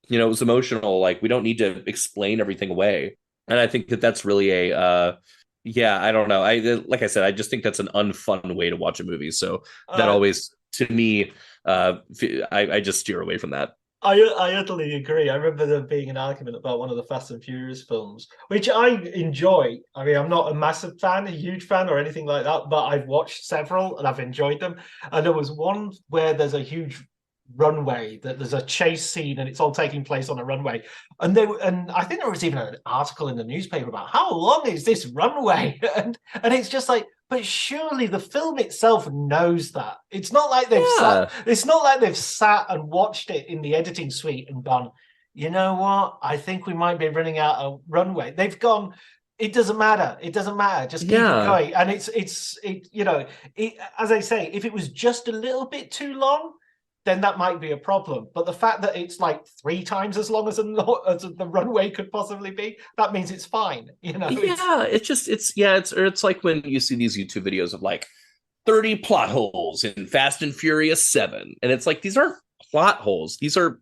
you know, it was emotional. Like, we don't need to explain everything away. And I think that that's really yeah, I don't know. Like I said, I just think that's an unfun way to watch a movie. So that always, to me, I just steer away from that. I utterly agree. I remember there being an argument about one of the Fast and Furious films, which I enjoy. I mean, I'm not a massive fan, a huge fan or anything like that, but I've watched several and I've enjoyed them. And there was one where there's a huge runway, that there's a chase scene and it's all taking place on a runway. And I think there was even an article in the newspaper about how long is this runway? And it's just like, but surely the film itself knows that. It's not like they've sat and watched it in the editing suite and gone, you know what? I think we might be running out of runway. They've gone, it doesn't matter. It doesn't matter. Just keep it going. And it's you know, as I say, if it was just a little bit too long, then that might be a problem. But the fact that it's like 3 times as long as the runway could possibly be, that means it's fine. You know? Yeah, it's like when you see these YouTube videos of like 30 plot holes in Fast and Furious 7. And it's like, these aren't plot holes. These are,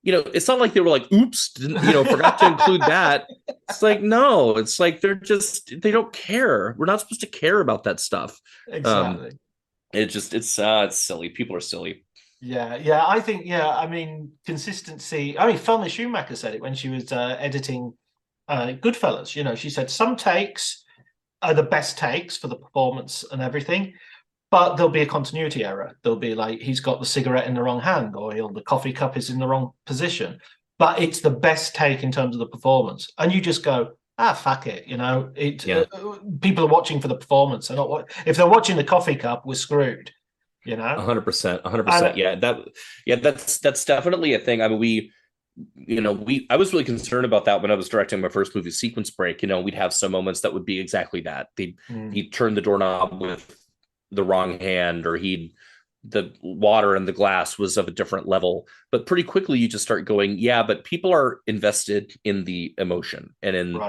you know, it's not like they were like, oops, forgot to include that. It's like, no, it's like they don't care. We're not supposed to care about that stuff. Exactly. It's silly. People are silly. Yeah, I think, I mean, consistency. I mean, Thelma Schumacher said it when she was editing Goodfellas. You know, she said some takes are the best takes for the performance and everything, but there'll be a continuity error. There'll be like, he's got the cigarette in the wrong hand, or the coffee cup is in the wrong position. But it's the best take in terms of the performance. And you just go, fuck it, you know. People are watching for the performance. They're not. If they're watching the coffee cup, we're screwed. You know, 100%. That's definitely a thing. I mean, I was really concerned about that when I was directing my first movie, Sequence Break. You know, we'd have some moments that would be exactly that. He'd turn the doorknob with the wrong hand, or the water in the glass was of a different level. But pretty quickly you just start going, but people are invested in the emotion and in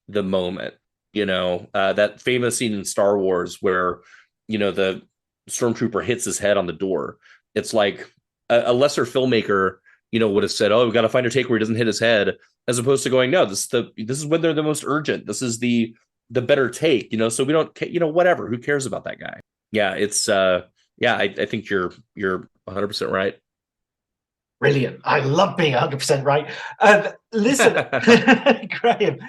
the moment. You know, that famous scene in Star Wars where, you know, the stormtrooper hits his head on the door. It's like a lesser filmmaker, you know, would have said, "Oh, we got to find a take where he doesn't hit his head," as opposed to going, "No, this is when they're the most urgent. This is the better take." You know, so we don't, you know, whatever. Who cares about that guy? Yeah, it's I think you're 100% right. Brilliant. I love being 100% right. Listen, Graham.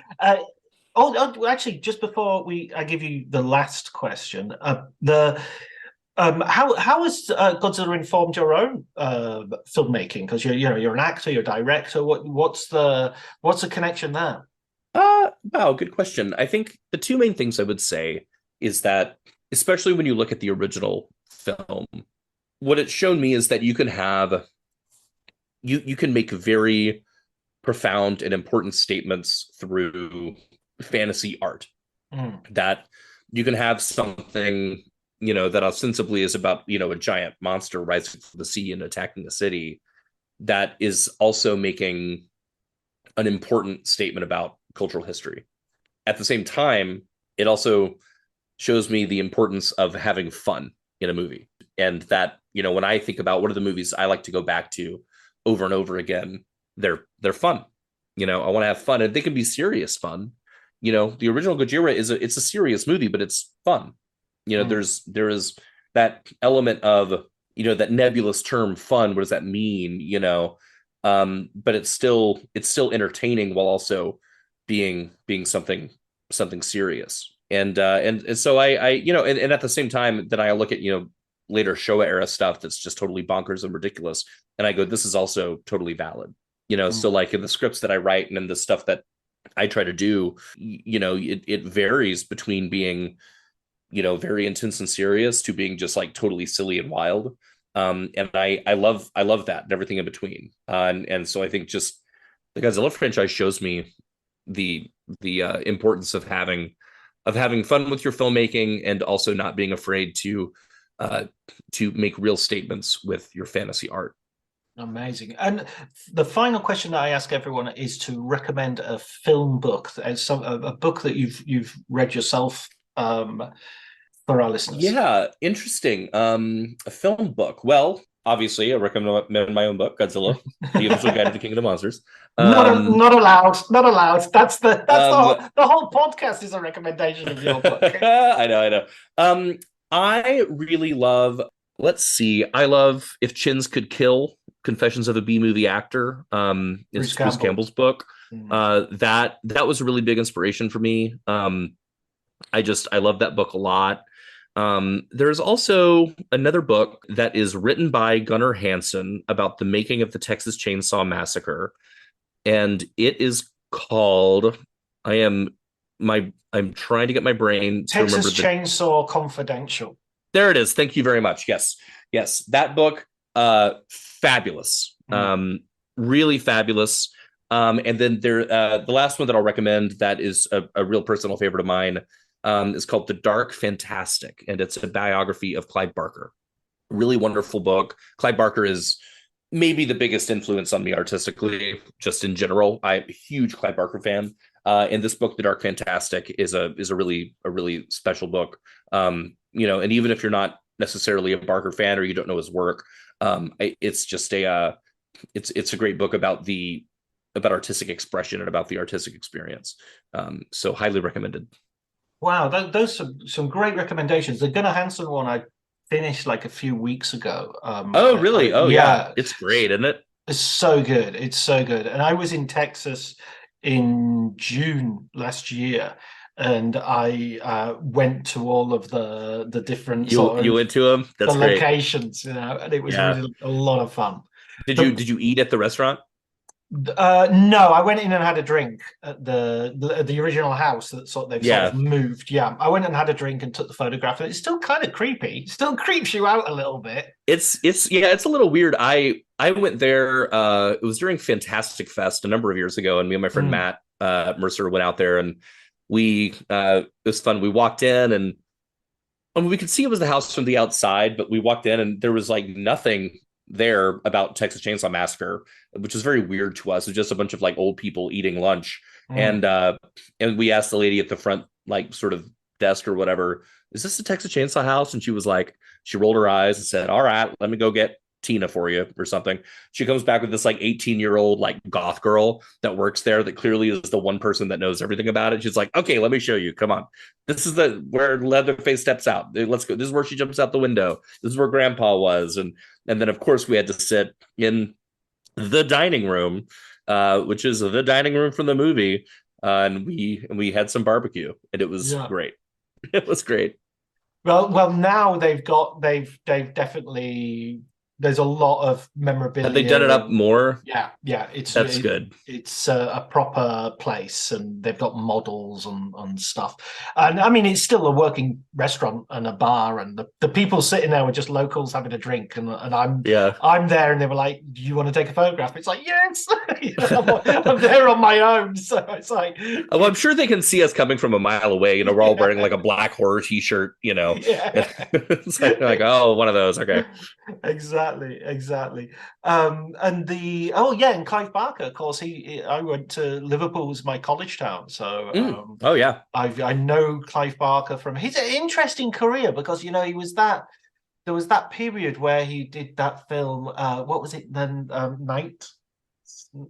Actually, just before I give you the last question, how has Godzilla informed your own filmmaking? Because you're an actor, you're a director. What's the connection there? Wow, good question. I think the 2 main things I would say is that, especially when you look at the original film, what it's shown me is that you can have you can make very profound and important statements through fantasy art. That you can have something, you know, that ostensibly is about, you know, a giant monster rising from the sea and attacking the city, that is also making an important statement about cultural history. At the same time, it also shows me the importance of having fun in a movie. And that, you know, when I think about what are the movies I like to go back to over and over again, they're fun. You know, I want to have fun, and they can be serious fun. You know, the original Gojira it's a serious movie, but it's fun. You know, there is that element of, you know, that nebulous term fun. What does that mean? You know, but it's still entertaining while also being something serious. And so I you know, and at the same time that I look at, you know, later Showa era stuff that's just totally bonkers and ridiculous, and I go, this is also totally valid. You know, so like in the scripts that I write and in the stuff that I try to do, you know, it varies between being, you know, very intense and serious to being just like totally silly and wild. And I love that and everything in between. And so I think just the Godzilla franchise shows me the importance of having fun with your filmmaking, and also not being afraid to make real statements with your fantasy art. Amazing. And the final question that I ask everyone is to recommend a film book, a book that you've read yourself, for our listeners. Yeah, interesting. A film book. Well, obviously, I recommend my own book, Godzilla, the official guide to the Kingdom of Monsters. Not allowed. Not allowed. That's the whole podcast is a recommendation of your book. I know. I really love. Let's see. I love If Chins Could Kill: Confessions of a B-Movie Actor. It's Bruce Campbell's book. That was a really big inspiration for me. I love that book a lot. There's also another book that is written by Gunnar Hansen about the making of the Texas Chainsaw Massacre, and it is called. I'm trying to get my brain to remember. Texas Chainsaw Confidential. There it is. Thank you very much. Yes, that book, fabulous, really fabulous. And then the last one that I'll recommend that is a real personal favorite of mine. Is called The Dark Fantastic, and it's a biography of Clive Barker. Really wonderful book. Clive Barker is maybe the biggest influence on me artistically, just in general. I'm a huge Clive Barker fan. And this book, The Dark Fantastic, is a really special book. And even if you're not necessarily a Barker fan or you don't know his work, it's just it's a great book about artistic expression and about the artistic experience. So highly recommended. Wow, those are some great recommendations. The Gunnar Hansen one I finished like a few weeks ago. Oh, really? Yeah. It's great, isn't it? It's so good. And I was in Texas in June last year, and I went to all of the different you went to them. That's the great. Locations, and it was really a lot of fun. Did you eat at the restaurant? No, I went in and had a drink at the original house that they've sort of moved. Yeah, I went and had a drink and took the photograph. And it's still kind of creepy. It still creeps you out a little bit. It's a little weird. I went there. It was during Fantastic Fest a number of years ago, and me and my friend Matt Mercer went out there, and it was fun. We walked in, and we could see it was the house from the outside, but we walked in, and there was like nothing there about Texas Chainsaw Massacre, which is very weird to us. It's just a bunch of like old people eating lunch. And we asked the lady at the front, like sort of desk or whatever, is this the Texas Chainsaw house? And she was like, she rolled her eyes and said, all right, let me go get Tina for you or something. She comes back with this like 18-year-old like goth girl that works there that clearly is the one person that knows everything about it. She's like, okay, let me show you. Come on. This is where Leatherface steps out. Let's go. This is where she jumps out the window. This is where Grandpa was. And then of course we had to sit in the dining room, which is the dining room from the movie. And we had some barbecue, and it was great. It was great. Well, now they've definitely. There's a lot of memorabilia. Have they done it up more? Yeah. That's good. It's a proper place, and they've got models and stuff. And I mean, it's still a working restaurant and a bar, and the people sitting there were just locals having a drink. And I'm there, and they were like, "Do you want to take a photograph?" It's like, yes, I'm there on my own. So it's like, well, I'm sure they can see us coming from a mile away. We're all wearing like a black horror T-shirt. It's like, oh, one of those. Okay. Exactly. And Clive Barker, of course, I went to Liverpool, was my college town, so I know Clive Barker from his interesting career, because there was that period where he did that film, what was it then,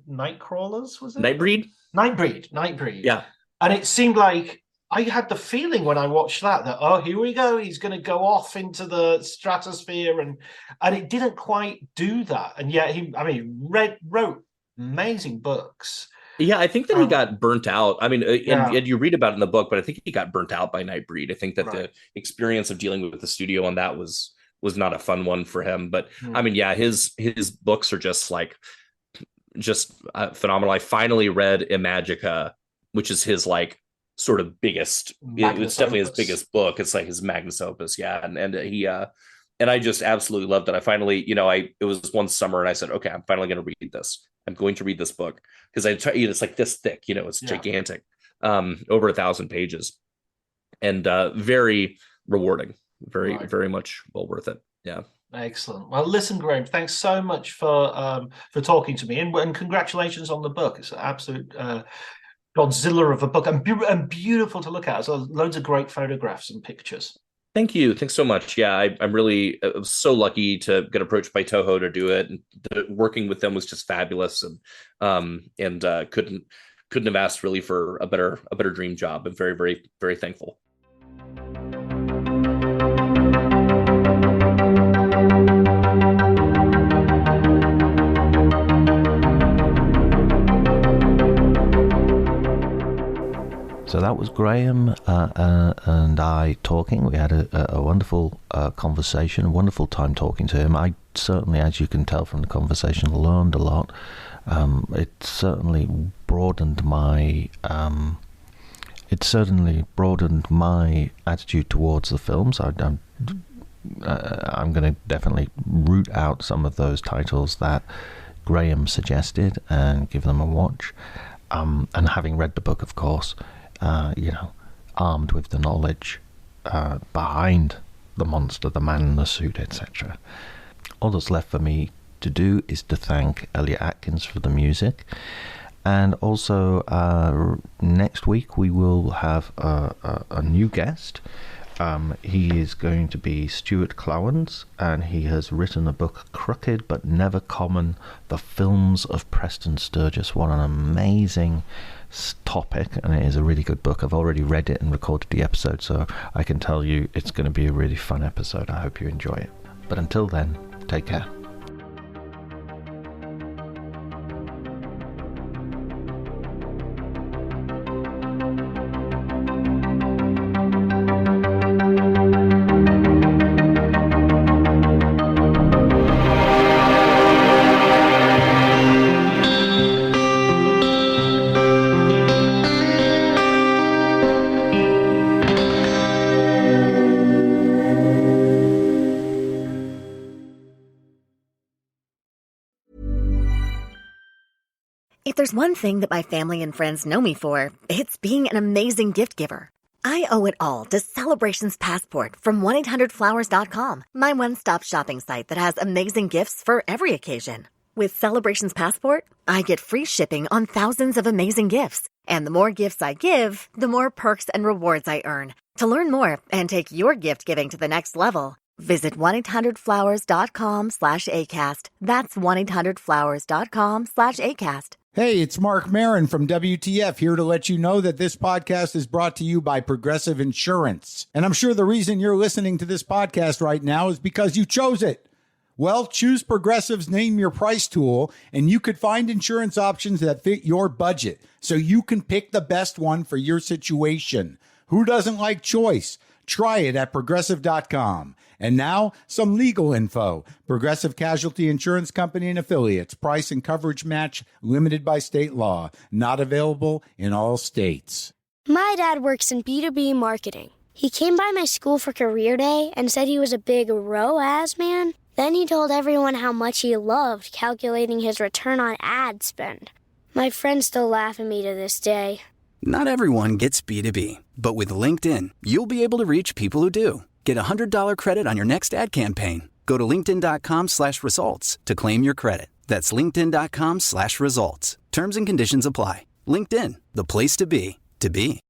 Nightcrawlers, was it? Nightbreed. Yeah. And it seemed like I had the feeling when I watched that here we go, he's going to go off into the stratosphere, and it didn't quite do that. And yet he wrote amazing books. Yeah, I think that he got burnt out. I mean, and you read about it in the book, but I think he got burnt out by Nightbreed. I think that the experience of dealing with the studio on that was not a fun one for him. But I mean, his books are just phenomenal. I finally read Imagica, which is his like sort of biggest. It's definitely his biggest book. It's like his magnus opus. Yeah, and he and I just absolutely loved it. I finally, it was one summer, and I said, okay, I'm finally going to read this. I'm going to read this book, because it's like this thick. It's gigantic, over 1,000 pages, and very rewarding. Very much well worth it. Yeah. Excellent. Well, listen, Graham, thanks so much for talking to me, and congratulations on the book. It's an absolute Godzilla of a book, and beautiful to look at. So loads of great photographs and pictures. Thank you. Thanks so much. Yeah, I'm really so lucky to get approached by Toho to do it. And working with them was just fabulous, and couldn't have asked really for a better dream job. I'm very, very, very thankful. So that was Graham and I talking. We had a wonderful conversation, a wonderful time talking to him. I certainly, as you can tell from the conversation, learned a lot. It certainly broadened my attitude towards the films. I'm going to definitely root out some of those titles that Graham suggested and give them a watch. And having read the book, of course, armed with the knowledge behind the monster, the man in the suit, etc. All that's left for me to do is to thank Elliot Atkins for the music. And also, next week we will have a new guest. He is going to be Stuart Clowens, and he has written a book, Crooked But Never Common, The Films of Preston Sturges. What an amazing topic, and it is a really good book. I've already read it and recorded the episode, so I can tell you it's going to be a really fun episode. I hope you enjoy it. But until then, take care. If there's one thing that my family and friends know me for, it's being an amazing gift giver. I owe it all to Celebrations Passport from 1-800-Flowers.com, my one-stop shopping site that has amazing gifts for every occasion. With Celebrations Passport, I get free shipping on thousands of amazing gifts. And the more gifts I give, the more perks and rewards I earn. To learn more and take your gift giving to the next level, visit 1-800-Flowers.com/ACAST. That's 1-800-Flowers.com/ACAST. Hey, it's Mark Marin from WTF, here to let you know that this podcast is brought to you by Progressive Insurance. And I'm sure the reason you're listening to this podcast right now is because you chose it. Well, choose Progressive's Name Your Price tool, and you could find insurance options that fit your budget, so you can pick the best one for your situation. Who doesn't like choice? Try it at Progressive.com. And now, some legal info. Progressive Casualty Insurance Company and Affiliates. Price and coverage match limited by state law. Not available in all states. My dad works in B2B marketing. He came by my school for career day and said he was a big ROAS man. Then he told everyone how much he loved calculating his return on ad spend. My friends still laugh at me to this day. Not everyone gets B2B, but with LinkedIn, you'll be able to reach people who do. Get a $100 credit on your next ad campaign. Go to linkedin.com/results to claim your credit. That's linkedin.com/results. Terms and conditions apply. LinkedIn, the place to be, to be.